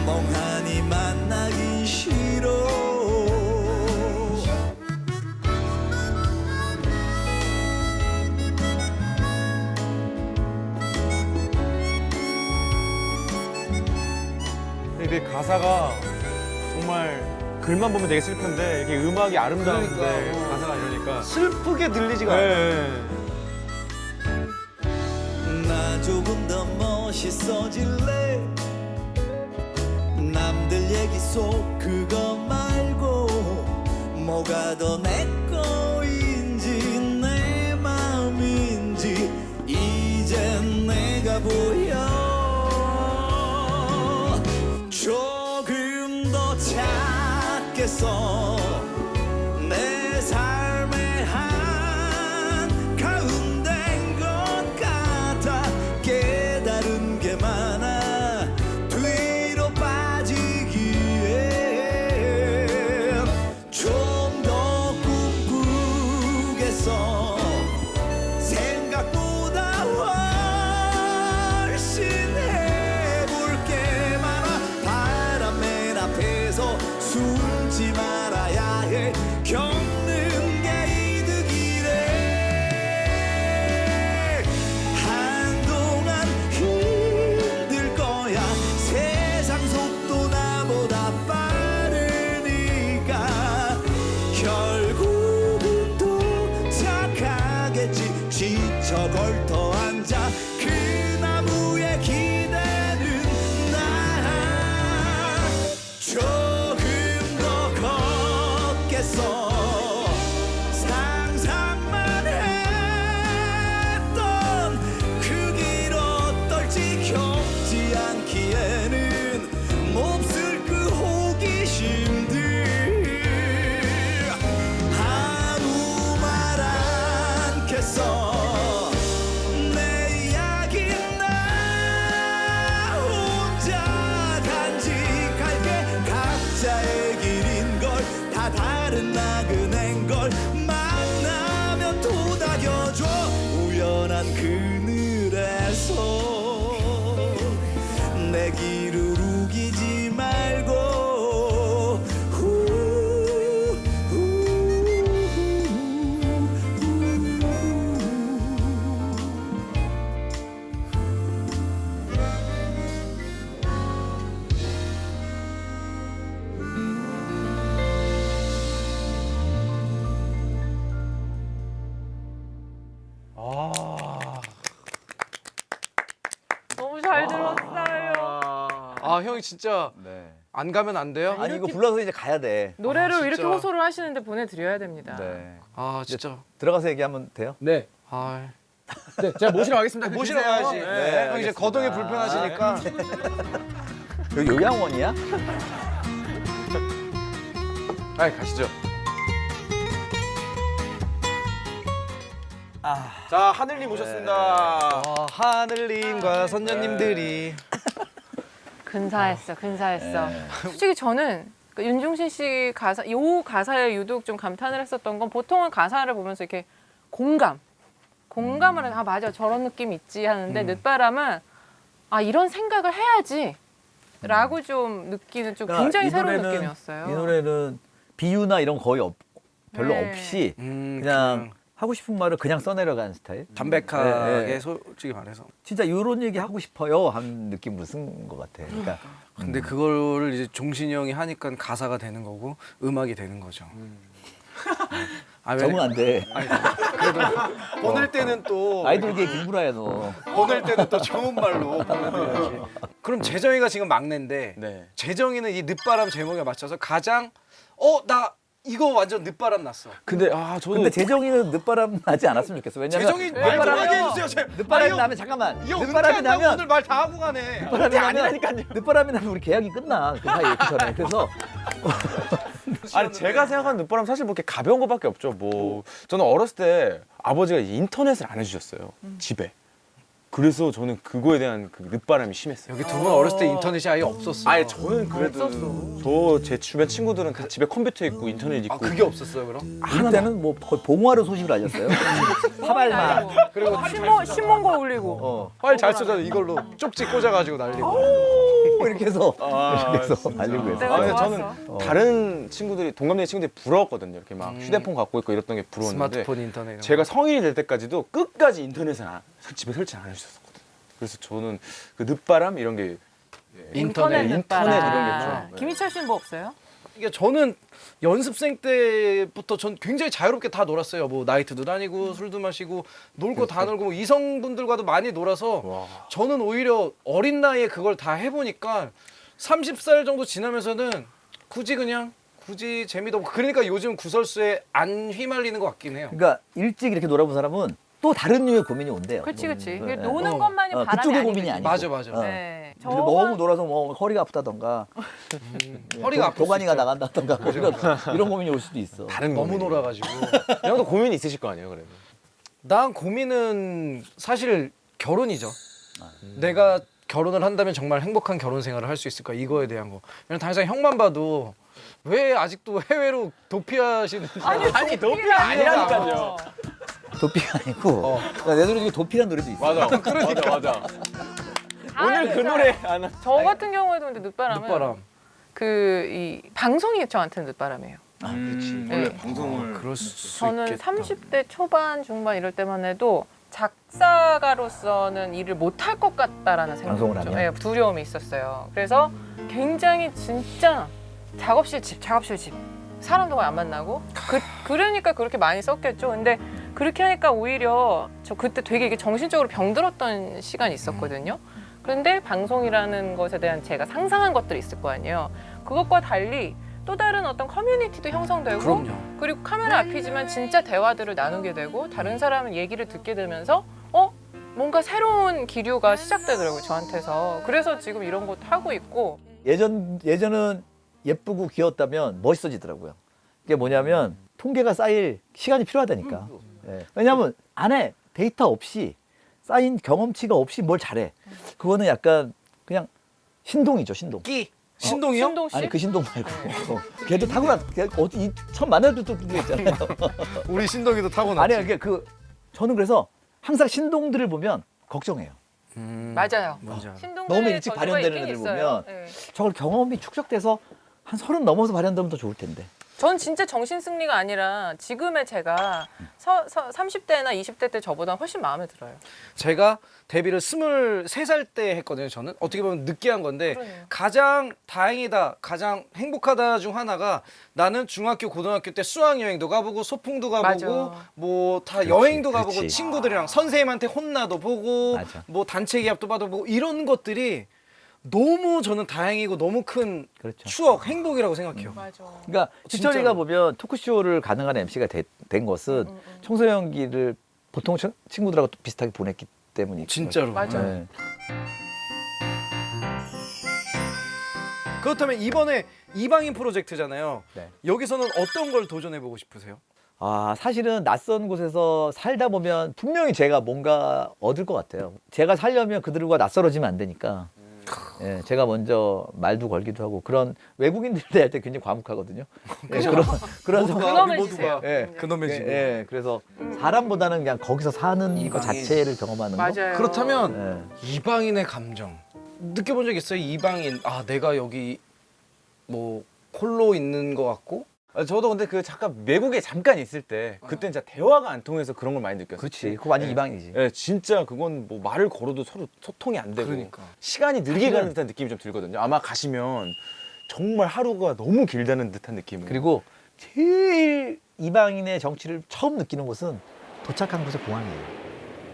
멍하니 만나기 싫어. 근데 가사가 정말 글만 보면 되게 슬픈데 이게 음악이 아름다운데 그러니까, 가사가 이러니까 슬프게 들리지가 않아. 네. 나 조금 더 멋있어질래. 남들 얘기 속 그거 말고 뭐가 더 내 거인지 내 마음인지 이젠 내가 보여. 조금 더 찾겠어. 내 삶의 한 가운데인 것 같아. 깨달은 게 많아. 뒤로 빠지기엔 좀 더 꿈꾸겠어. 생각보다 훨씬 해볼 게 많아. 바람 맨 앞에서 숨지 말아야 해. 겪는 게 이득이래. 한동안 힘들 거야. 세상 속도 나보다 빠르니까 결국은 도착하겠지. 지쳐 걸터 앉아 그 나무에 기대는 나. 조금 더 걷겠어. 상상만 했던 그 길 어떨지 겪지 않기에는 몹쓸 그 호기심들. 아무 말 않겠어. 내 이야기 나 혼자 간직할게. 각자의 길인 걸 다 다른 나그네인 걸 만나면 도닥여줘. 우연한 그늘에서 내 길을 우기지 말고. 너무 잘 들었어요. 아 형이 진짜 네. 안 가면 안 돼요? 아니 이거 불러서 이제 가야 돼. 노래를 진짜. 이렇게 호소를 하시는데 보내드려야 됩니다. 네. 아 진짜. 들어가서 얘기하면 돼요? 네. 아 네, 제가 모시러 가겠습니다. 모시러 가야지. 네, 형 이제 알겠습니다. 거동이 불편하시니까. 여기 요양원이야? 아 가시죠. 자 하늘님 모셨습니다. 하늘님과 선녀님들이 근사했어, 근사했어. 솔직히 저는 그 윤종신 씨 가사, 요 가사에 유독 좀 감탄을 했었던 건 보통은 가사를 보면서 이렇게 공감을 해서 아 맞아 저런 느낌 있지 하는데 늦바람은 아 이런 생각을 해야지 라고 좀 느끼는 좀 굉장히 새로운 느낌이었어요. 이 노래는 비유나 이런 거 거의 별로 네. 없이 그냥 그냥 하고 싶은 말을 그냥 써내려가는 스타일. 담백하게 네. 솔직히 말해서. 진짜 이런 얘기 하고 싶어요 하는 느낌으로 쓴 것 같아. 그러니까 근데 그걸 이제 종신이 형이 하니까 가사가 되는 거고 음악이 되는 거죠. 아, 적응 안 돼. 보낼 때는 또 아이돌계 김구라야 너. 보낼 때는 또 좋은 말로 보내줘야지. 그럼 재정이가 지금 막내인데 네. 재정이는 이 늦바람 제목에 맞춰서 가장 나 이거 완전 늦바람 났어. 근데 저도 근데 재정이는 늦바람 나지 않았으면 좋겠어. 왜냐면 재정이 말 좀 하게 해주세요. 늦바람이 나면 잠깐만. 이형 늦바람이 은퇴한다고 나면 오늘 말 다 하고 가네. 늦바람이 나면 우리 계약이 끝나. 그 사이에 그 전에. 그래서 아니 제가 생각하는 늦바람 사실 뭐 이렇게 가벼운 것밖에 없죠. 뭐 저는 어렸을 때 아버지가 인터넷을 안 해주셨어요. 집에. 그래서 저는 그거에 대한 그 늦바람이 심했어요. 여기 두 분 어렸을 때 인터넷이 아예 없었어. 아니 저는 그래도 제 주변 친구들은 다 집에 컴퓨터 있고 인터넷 있고. 그게 없었어요 그럼? 우리 때는 뭐 거의 봉화로 소식을 알렸어요. 파발마. 그리고 신문고 울리고. 활 잘 쏘잖아 이걸로 쪽지 꽂아가지고 날리고. 오, 이렇게 해서 이렇게 해서 진짜. 알리고 했어. 내가 근데 좋았어. 저는 다른 친구들이 동갑내 친구들이 부러웠거든요. 이렇게 막 휴대폰 갖고 있고 이랬던 게 부러웠는데 스마트폰 인터넷. 이런 거. 제가 성인이 될 때까지도 끝까지 인터넷을 집에 설치 안 해주셨었거든요. 그래서 저는 그 늦바람 이런 게 인터넷 인터넷 늦바람. 이런 게 좀. 네. 김희철 씨는 뭐 없어요? 이게 저는 연습생 때부터 전 굉장히 자유롭게 다 놀았어요. 뭐 나이트도 다니고 술도 마시고 놀고 다 놀고 뭐 이성분들과도 많이 놀아서 와. 저는 오히려 어린 나이에 그걸 다 해보니까 30살 정도 지나면서는 굳이 재미도 없고 그러니까 요즘 구설수에 안 휘말리는 것 같긴 해요. 그러니까 일찍 이렇게 놀아본 사람은 또 다른 류의 고민이 온대요. 그렇지. 네. 노는 것만이 바람이 그쪽의 아니거든. 고민이 아니고. 맞아. 네. 근데 너무 놀아서 뭐 허리가 아프다던가 허리가 아플 수 도가니가 있죠. 나간다던가 뭐 이런 고민이 올 수도 있어. 다른 너무 고민이. 놀아가지고. 형도 고민이 있으실 거 아니에요, 그래도. 난 고민은 사실 결혼이죠. 내가 결혼을 한다면 정말 행복한 결혼 생활을 할 수 있을까 이거에 대한 거. 왜냐면 당장 형만 봐도 왜 아직도 해외로 도피하시는지. 아니 도피가 아니라니까요. 도피가 아니고 내 노래 중에 도피란 노래도 있어. 맞아. 맞아. 오늘 그 노래 안 저 같은 경우에도 근데 늦바람은 늦바람. 이 방송이 저한테는 늦바람이에요. 그렇지. 네. 원래 방송을 그럴 수 저는 있겠다. 30대 초반 중반 이럴 때만 해도 작사가로서는 일을 못할 것 같다라는 방송을 생각이 하면? 두려움이 있었어요. 그래서 굉장히 진짜 작업실 집 사람도 거의 안 만나고 그러니까 그렇게 많이 썼겠죠. 근데 그렇게 하니까 오히려 저 그때 되게 이게 정신적으로 병들었던 시간이 있었거든요. 그런데 방송이라는 것에 대한 제가 상상한 것들이 있을 거 아니에요. 그것과 달리 또 다른 어떤 커뮤니티도 형성되고 그럼요. 그리고 카메라 앞이지만 진짜 대화들을 나누게 되고 다른 사람의 얘기를 듣게 되면서 뭔가 새로운 기류가 시작되더라고요, 저한테서. 그래서 지금 이런 것도 하고 있고. 예전은 예쁘고 귀여웠다면 멋있어지더라고요. 그게 뭐냐면 통계가 쌓일 시간이 필요하다니까. 예. 왜냐하면 안에 데이터 없이 쌓인 경험치가 없이 뭘 잘해. 그거는 약간 그냥 신동이죠, 신동. 신동이요? 신동 씨? 아니 그 신동 말고 걔도 걔 어디 처음 만날 때도 그게 있잖아요. 우리 신동이도 타고났지. 아니 그게 저는 그래서 항상 신동들을 보면 걱정해요. 맞아요. 뭔지 알아. 신동들의 너무 일찍 저주가 발현되는 있긴 애들 있어요. 보면 네. 저걸 경험이 축적돼서 한 30 넘어서 발현되면 더 좋을 텐데. 전 진짜 정신승리가 아니라 지금의 제가 30대나 20대 때 저보다 훨씬 마음에 들어요. 제가 데뷔를 23살 때 했거든요. 저는 어떻게 보면 늦게 한 건데 그러네요. 가장 다행이다, 가장 행복하다 중 하나가 나는 중학교, 고등학교 때 수학여행도 가보고 소풍도 가보고 맞아. 뭐 다 여행도 가보고 그렇지. 친구들이랑 선생님한테 혼나도 보고 맞아. 뭐 단체 기합도 받아보고 이런 것들이 너무 저는 다행이고 너무 큰 그렇죠. 추억, 행복이라고 생각해요. 맞아. 그러니까 진짜로. 희철이가 보면 토크쇼를 가능한 MC가 된 것은 청소년기를 보통 친구들하고 또 비슷하게 보냈기 때문이죠. 진짜로. 맞아. 네. 그렇다면 이번에 이방인 프로젝트잖아요. 네. 여기서는 어떤 걸 도전해보고 싶으세요? 아 사실은 낯선 곳에서 살다 보면 분명히 제가 뭔가 얻을 것 같아요. 제가 살려면 그들과 낯설어지면 안 되니까. 예, 제가 먼저 말도 걸기도 하고 그런 외국인들 대할 때 굉장히 과묵하거든요. 예, 그런 그놈을 모두가 주세요. 예, 그놈의 예, 집. 예, 그래서 사람보다는 그냥 거기서 사는 것 자체를 경험하는 거. 맞아요. 그렇다면 예. 이방인의 감정 느껴본 적 있어요? 이방인, 아 내가 여기 뭐 홀로 있는 것 같고 저도 근데 그 잠깐 외국에 잠깐 있을 때 그때 진짜 대화가 안 통해서 그런 걸 많이 느꼈어요. 그렇지. 그거 완전 이방이지. 예, 진짜 그건 뭐 말을 걸어도 서로 소통이 안 되고 그러니까. 시간이 느리게 가는 듯한 느낌이 좀 들거든요. 아마 가시면 정말 하루가 너무 길다는 듯한 느낌을. 그리고 제일 이방인의 정치를 처음 느끼는 곳은 도착한 곳의 공항이에요.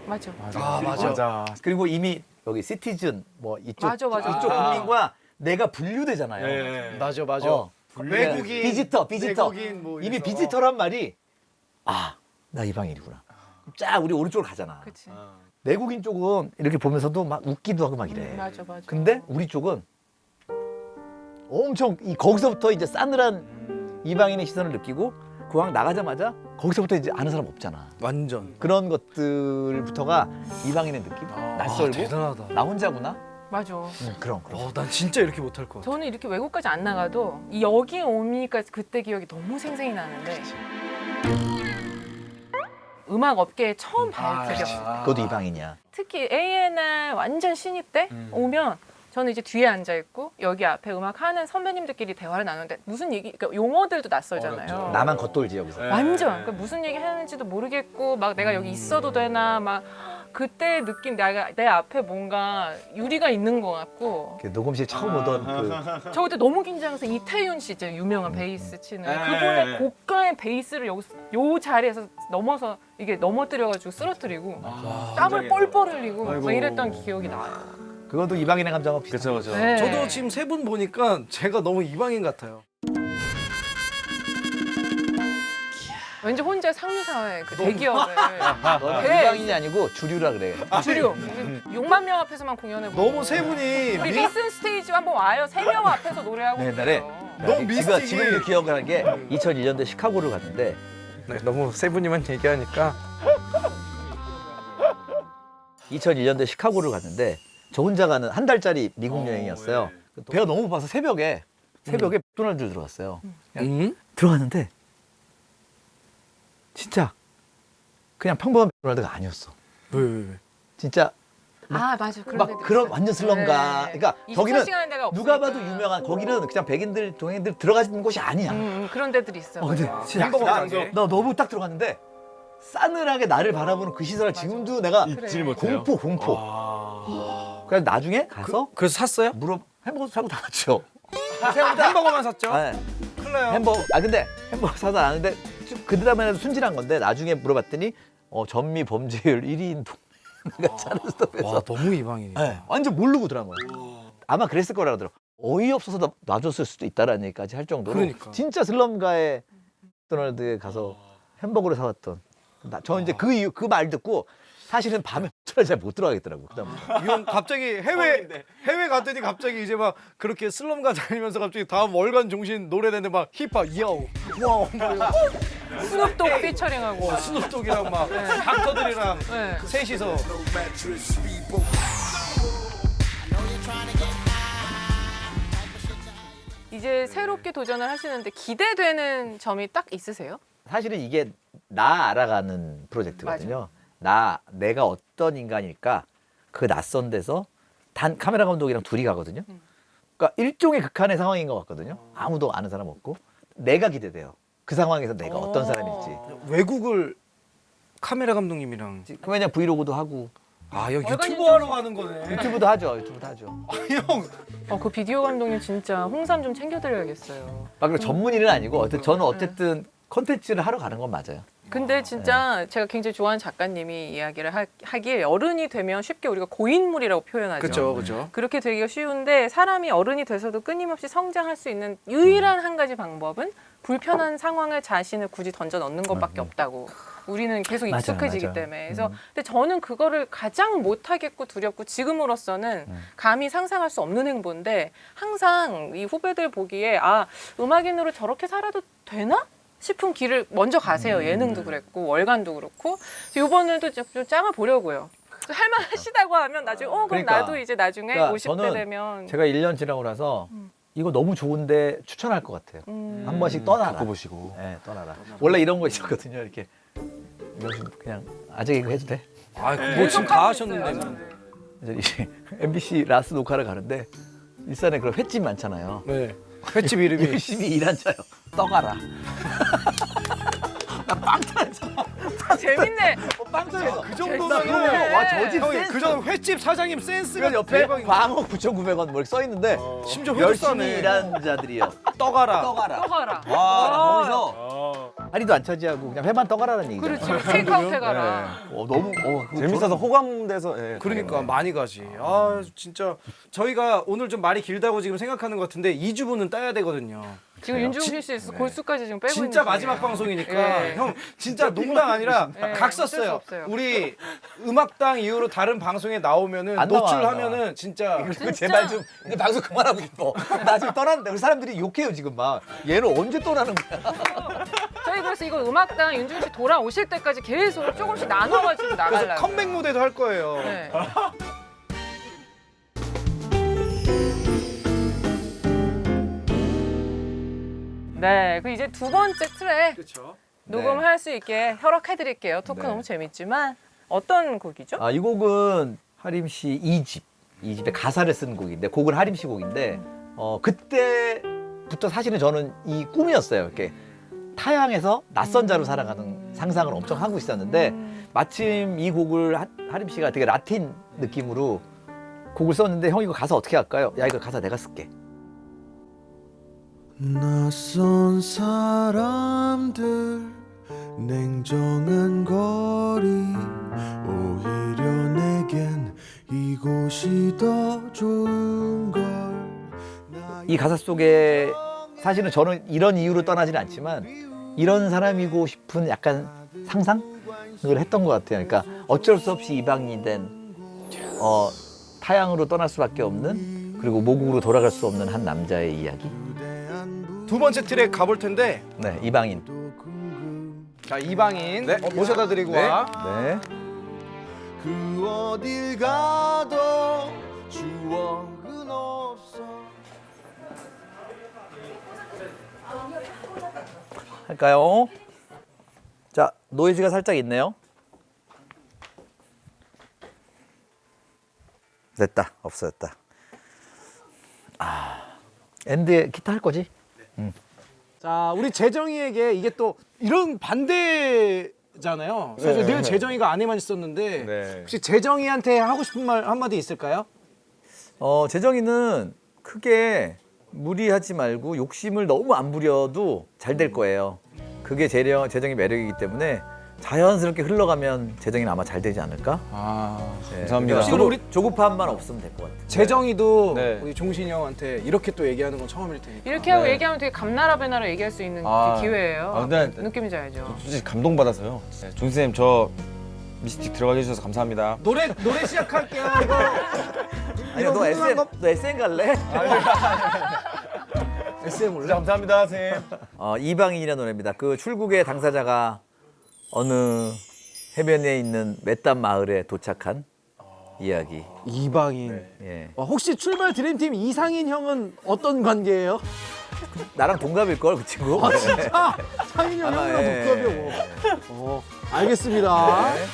맞아. 아, 맞아. 그리고 이미 여기 시티즌 뭐 이쪽 맞아. 이쪽 국민과 내가 분류되잖아요. 예. 맞아, 맞아. 어. 외국인, 비지터 외국인 뭐 이미 이래서. 비지터란 말이 나 이방인이구나. 쫙 우리 오른쪽으로 가잖아. 그치. 내국인 쪽은 이렇게 보면서도 막 웃기도 하고 막 이래. 맞아. 근데 우리 쪽은 엄청 거기서부터 이제 싸늘한 이방인의 시선을 느끼고 공항 나가자마자 거기서부터 이제 아는 사람 없잖아. 완전. 그런 것들부터가 이방인의 느낌? 낯설고 대단하다. 나 혼자구나? 맞아. 그런. 난 진짜 이렇게 못할 것 같아. 저는 이렇게 외국까지 안 나가도 이 여기 오니까 그때 기억이 너무 생생히 나는데 음악 업계에 처음 발표력. 그것도 이방인이야. 특히 A&R 완전 신입 때 오면 저는 이제 뒤에 앉아 있고 여기 앞에 음악 하는 선배님들끼리 대화를 나누는데 무슨 얘기, 그러니까 용어들도 낯설잖아요. 나만 겉돌지 여기서. 완전 그러니까 무슨 얘기 하는지도 모르겠고 막 내가 여기 있어도 되나 막 그때 느낌 내 앞에 뭔가 유리가 있는 것 같고 녹음실 처음 오던 저 그때 너무 긴장해서 이태윤 씨 있잖아요. 유명한 베이스 치는 네. 그분의 고가의 베이스를 요 자리에서 넘어서 이게 넘어뜨려가지고 쓰러뜨리고 땀을 뻘뻘 흘리고 막 이랬던 기억이 나요. 그것도 이방인의 감정하고 비슷해. 그렇죠. 네. 저도 지금 세 분 보니까 제가 너무 이방인 같아요. 왠지 혼자 상류사회 그 대기업에 너는 네. 이방인이 아니고 주류라 그래. 주류 6만 명 앞에서만 공연해 보고 너무 세 분이 우리 리슨 스테이지 한번 와요. 3명 앞에서 노래하고 옛날에 있어요. 너무 미스틱이- 지금도 기억을 하는 게 2001년도에 시카고를 갔는데 네, 너무 세 분이만 얘기하니까 2001년도에 시카고를 갔는데 저 혼자 가는 한 달짜리 미국 여행이었어요. 배가 너무 고파서 새벽에 맥도날드 들어갔어요. 들어갔는데 진짜 그냥 평범한 맥도날드가 아니었어. 왜? 진짜 아 맞아. 그런 막 데도 그런 있어요. 완전 슬럼가. 네. 그러니까 거기는 24시간 데가 누가 없으니까. 봐도 유명한 거기는 그냥 백인들 동행들 들어가는 곳이 아니야. 그런 데들이 있어. 근데 진짜 햄버거 나 가게. 너무 딱 들어갔는데 싸늘하게 나를 바라보는 그 시선을 지금도 내가 잊질 못해요. 공포. 그래서 나중에 가서 그래서 샀어요? 햄버거 사고 나왔죠. 햄버거만 샀죠? 네. 큰일 나요. 햄버거 근데 햄버거 사서 아는데 그 다음에는 순진한 건데 나중에 물어봤더니 전미 범죄율 1위인 동네가 차르스톱에서 와 너무 이방인이다. 네, 완전 모르고 들어간 거야. 아마 그랬을 거라 그러더라고. 어이없어서 놔줬을 수도 있다라는 얘기까지 할 정도로 그러니까. 진짜 슬럼가에 맥도날드에 가서 햄버거를 사왔던 저 이제 그 이유 그 말 듣고 사실은 밤에 맥도날드 잘 못 들어가겠더라고. 그다음부터. 이형 갑자기 해외 갔더니 갑자기 이제 막 그렇게 슬럼가 다니면서 갑자기 다음 월간 종신 노래 되는데 막 힙합 야오 와우 스눕독 피처링하고. 스눕독이랑 막 닥터들이랑 네. 셋이서 이제 새롭게 도전을 하시는데 기대되는 점이 딱 있으세요? 사실은 이게 나 알아가는 프로젝트거든요. 내가 어떤 인간일까 그 낯선 데서 단 카메라 감독이랑 둘이 가거든요. 그러니까 일종의 극한의 상황인 것 같거든요. 아무도 아는 사람 없고 내가 기대돼요. 그 상황에서 내가 어떤 사람일지. 외국을 카메라 감독님이랑 그 왜냐 브이로그도 하고 아 여기 월간 유튜브 인증- 하러 가는 거네. 유튜브도 하죠. 그 비디오 감독님 진짜 홍삼 좀 챙겨드려야겠어요. 그리고 전문의는 아니고 저는 어쨌든 컨텐츠를 하러 가는 건 맞아요. 근데 진짜 제가 굉장히 좋아하는 작가님이 이야기를 하기에 어른이 되면 쉽게 우리가 고인물이라고 표현하죠. 그렇죠. 그렇게 되기가 쉬운데 사람이 어른이 돼서도 끊임없이 성장할 수 있는 유일한 한 가지 방법은 불편한 상황에 자신을 굳이 던져 넣는 것밖에 없다고. 우리는 계속 맞아, 익숙해지기 맞아. 때문에. 그래서 근데 저는 그거를 가장 못하겠고 두렵고 지금으로서는 감히 상상할 수 없는 행보인데 항상 이 후배들 보기에 음악인으로 저렇게 살아도 되나? 싶은 길을 먼저 가세요. 예능도 그랬고 월간도 그렇고 이번에도 좀 짱을 보려고요. 할만하시다고 하면 나중에 그럼 그러니까. 나도 이제 나중에 그러니까 50대 저는 되면 제가 1년 지나고 나서 이거 너무 좋은데 추천할 것 같아요. 한 번씩 떠나라. 바꿔보시고. 네, 떠나라. 원래 이런 거 있었거든요. 이렇게 이거 좀 그냥 아재 개그 해도 돼? 아뭐 지금 다 하셨는데. 이제 MBC 라스 녹화를 가는데 일산에 그런 횟집 많잖아요. 네. 횟집 이름이 열심히 일한 자요. 떠가라. 나빵 터졌어. 재밌네. 빵 터졌어. 그 나 정도면 그러면 와저 집 형이 센스. 그 정도 횟집 사장님 센스가 그 옆에 대박이네. 광어 9,900원 뭐 써 있는데 심지어 회도 열심히 싸네. 일한 자들이요. 떠가라. 떠가라. 떠가라. 와, 거기서 다리도 안 차지하고 그냥 회만 떠가라는 얘기죠. 그렇지. 테이크아웃 해가라. 너무 재밌어서 호감돼서. 예. 그러니까 많이 가지. 아 진짜 저희가 오늘 좀 말이 길다고 지금 생각하는 것 같은데 2주분은 따야 되거든요. 지금 윤종신 씨 골수까지 지금 빼고 있는 진짜 중이에요. 마지막 방송이니까 예. 형 진짜 농담 아니라 예, 각 어쩔 수 썼어요. 없어요. 우리 음악당 이후로 다른 방송에 나오면은 안 나와, 노출하면은 진짜 그 제발 좀 이제 방송 그만하고 싶어. 나 지금 떠났는데 우리 사람들이 욕해요 지금 막. 얘는 언제 떠나는 거야? 저희 그래서 이거 음악당 윤종신 씨 돌아오실 때까지 계속 조금씩 나눠가지고 그래서 나가려고. 컴백 무대도 할 거예요. 네. 네, 그 이제 두 번째 트랙 그렇죠. 녹음할 수 있게 허락해드릴게요. 토크 네. 너무 재밌지만 어떤 곡이죠? 아, 이 곡은 하림 씨 2집. 2집에 가사를 쓴 곡인데 곡은 하림 씨 곡인데 그때부터 사실은 저는 이 꿈이었어요. 이렇게 타향에서 낯선 자로 살아가는 상상을 엄청 하고 있었는데 마침 이 곡을 하림 씨가 되게 라틴 느낌으로 곡을 썼는데 형 이거 가사 어떻게 할까요? 야 이거 가사 내가 쓸게. 낯선 사람들 냉정한 거리 오히려 내겐 이곳이 더 좋은 걸 이 가사 속에 사실은 저는 이런 이유로 떠나지는 않지만 이런 사람이고 싶은 약간 상상을 했던 것 같아요. 그러니까 어쩔 수 없이 이방인이 된 타향으로 떠날 수밖에 없는 그리고 모국으로 돌아갈 수 없는 한 남자의 이야기. 두 번째 트랙 가볼 텐데 네, 이방인. 자 이방인 네. 모셔다 드리고 네. 와. 네. 그 어딜 가도 추억은 없어 할까요? 자, 노이즈가 살짝 있네요. 됐다. 없어졌다. 엔드에 기타 할 거지? 자 우리 재정이에게 이게 또 이런 반대잖아요. 사실 늘 재정이가 안에만 있었는데 네. 혹시 재정이한테 하고 싶은 말 한마디 있을까요? 재정이는 크게 무리하지 말고 욕심을 너무 안 부려도 잘 될 거예요. 그게 재정이 매력이기 때문에 자연스럽게 흘러가면 재정이는 아마 잘 되지 않을까? 네. 감사합니다. 그러니까 그럼 우리- 조급함만 없으면 될 것 같아요. 재정이도 네. 우리 종신이 형한테 이렇게 또 얘기하는 건 처음일 테니까. 이렇게 하고 네. 얘기하면 되게 감나라 배나라 얘기할 수 있는 아. 기회예요. 아, 근데- 느낌인지 알죠? 솔직히 감동받아서요. 네, 존쌤 저 미스틱 들어가게 해주셔서 감사합니다. 노래 시작할게요. 이거 아니, 너 SM 갈래? SM 올래? 감사합니다, 선생님. 이방인이라는 노래입니다. 그 출국의 당사자가 어느 해변에 있는 외딴 마을에 도착한 이야기. 이방인. 예. 혹시 출발 드림팀 이상인 형은 어떤 관계예요? 나랑 동갑일 걸 그 친구. 아 진짜? 상인 아마, 형이랑 예. 동갑이요. 알겠습니다. 네.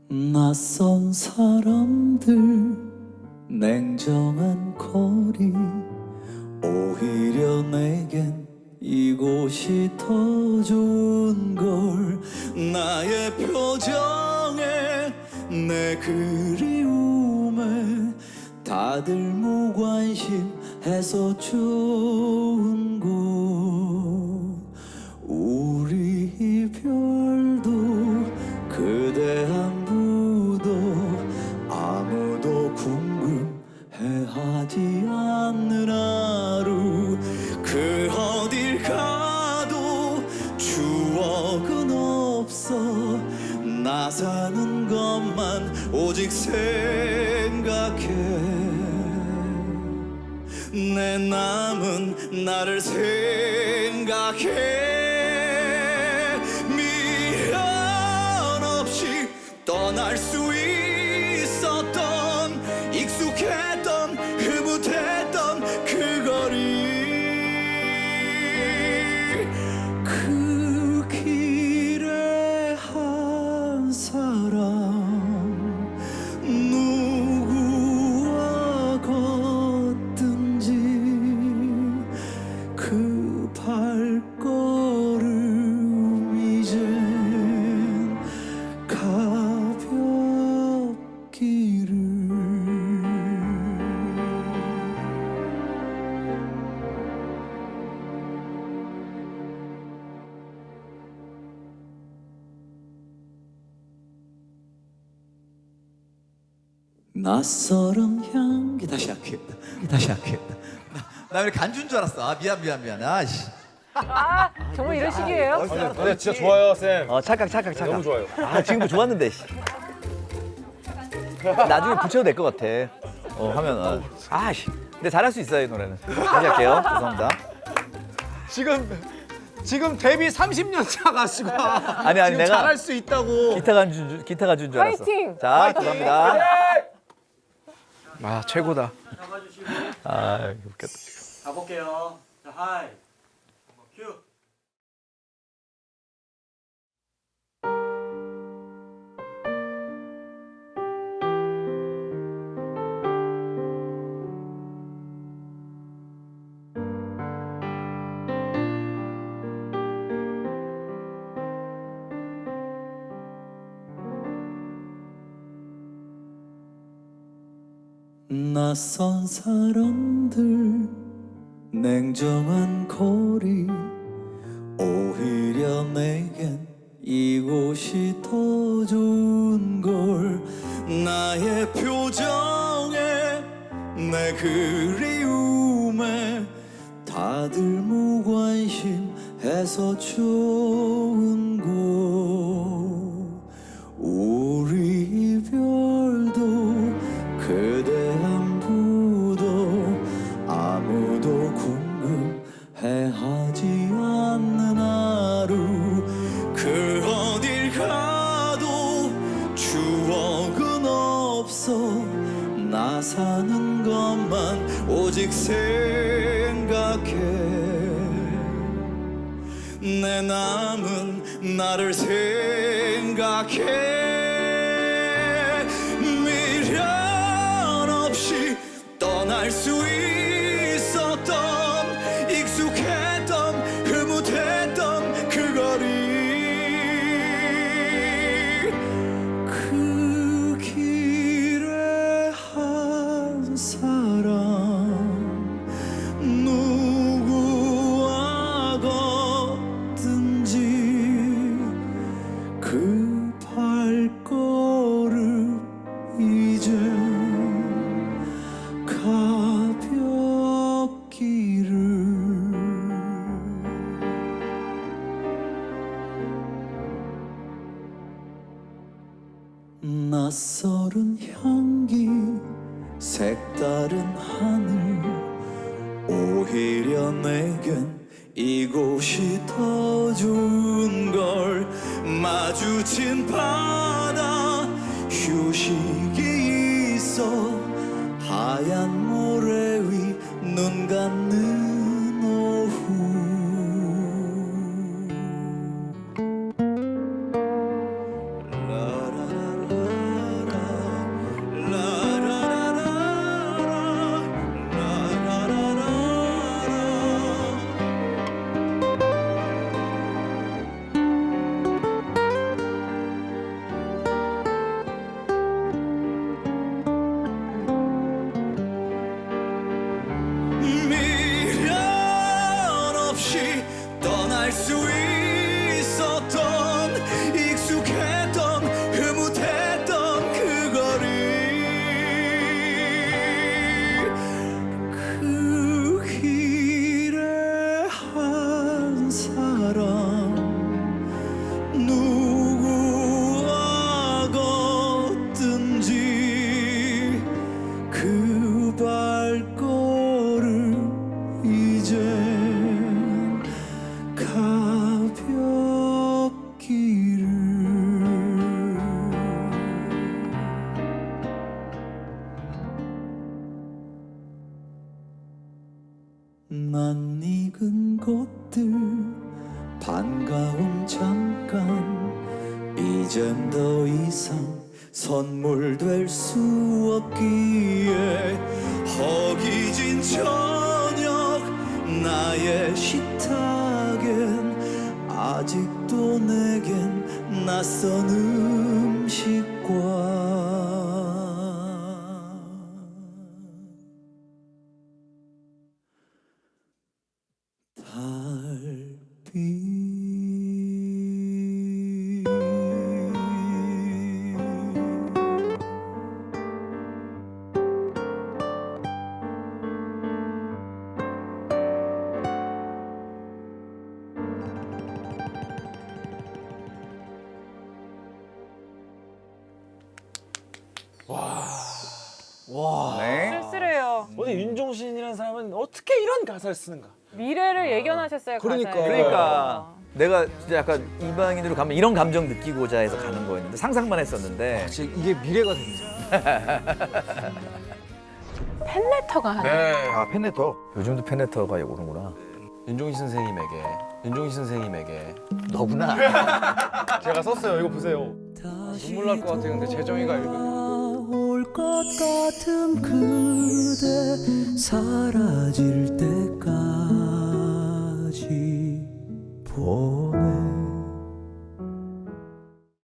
낯선 사람들 냉정한 거리 오히려 내겐 이곳이 더 좋은 걸 나의 표정에 내 그리움에 다들 무관심해서 좋은 곳 우리 이별도 그대 안부도 아무도 궁금해하지 않는 하루 그 어딜 가도 추억은 없어 나 사는 것만 오직 생각해 내 남은 나를 생각해 미련 없이 떠날 수 있었던 익숙했던 흐뭇했던 그 거리 그 길에 한 사람 누구와 걷든지 그 발걸음 이젠 가볍기를 낯설은 향기 다시 할게다 나 왜 간주인 줄 알았어. 아 미안 아씨. 아, 정말 이런 식이에요? 네, 진짜 좋아요, 쌤. 착각. 너무 좋아요. 아 지금도 좋았는데. 씨. 나중에 붙여도 될 것 같아. 하면 아씨. 근데 잘할 수 있어요 이 노래는. 다시 할게요. 죄송합니다. 지금 데뷔 30년 차 가수가 아니 지금 내가 잘할 수 있다고. 기타 간주인 줄 알았어. 파이팅! 자 감사합니다. 아 최고다. 아 웃겼다. 가볼게요. 자, 하이. 큐. 낯선 사람들 냉정한 거리 오히려 내겐 이곳이 더 좋은 걸 나의 표정에 내 그리움에 다들 무관심해서 좋은 걸 우리 이별도 그대 안부도 아무도 궁금해하지 않는 하루 그 어딜 가도 추억은 없어 나 사는 것만 오직 생각해 내 남은 나를 생각해 미련 없이 떠날 수 있었던 익숙했던 흐뭇했던 그 거리 그 길에 한 사람 누구와 걷든지 그 발걸음 이젠 가볍기를 낯설은 향기 색다른 하늘 오히려 내겐 이곳이 더 좋은 걸 마주친 바다 휴식이 있어 하얀 모래 위 눈 감는 오후 낯익은 곳들 반가움 잠깐 이젠 더 이상 선물 될 수 없기에 허기진 저녁 나의 식탁엔 아직도 내겐 낯선 음식과 쓸쓸해요. 근데 윤종신이라는 사람은 어떻게 이런 가사를 쓰는가? 미래를 예견하셨어요. 그러니까. 가사에. 그러니까 내가 진짜 약간 이방인으로 가면 이런 감정 느끼고자 해서 가는 거였는데 상상만 했었는데 진짜 이게 미래가 됐네. 팬레터가 하나. 아 팬레터 요즘도 팬레터가 오는구나. 윤종신 선생님에게 너구나. 제가 썼어요. 이거 보세요. 눈물 날 것 같아. 근데 재정이가 읽으면. 올 것 같은 그대 사라질 때까지 보내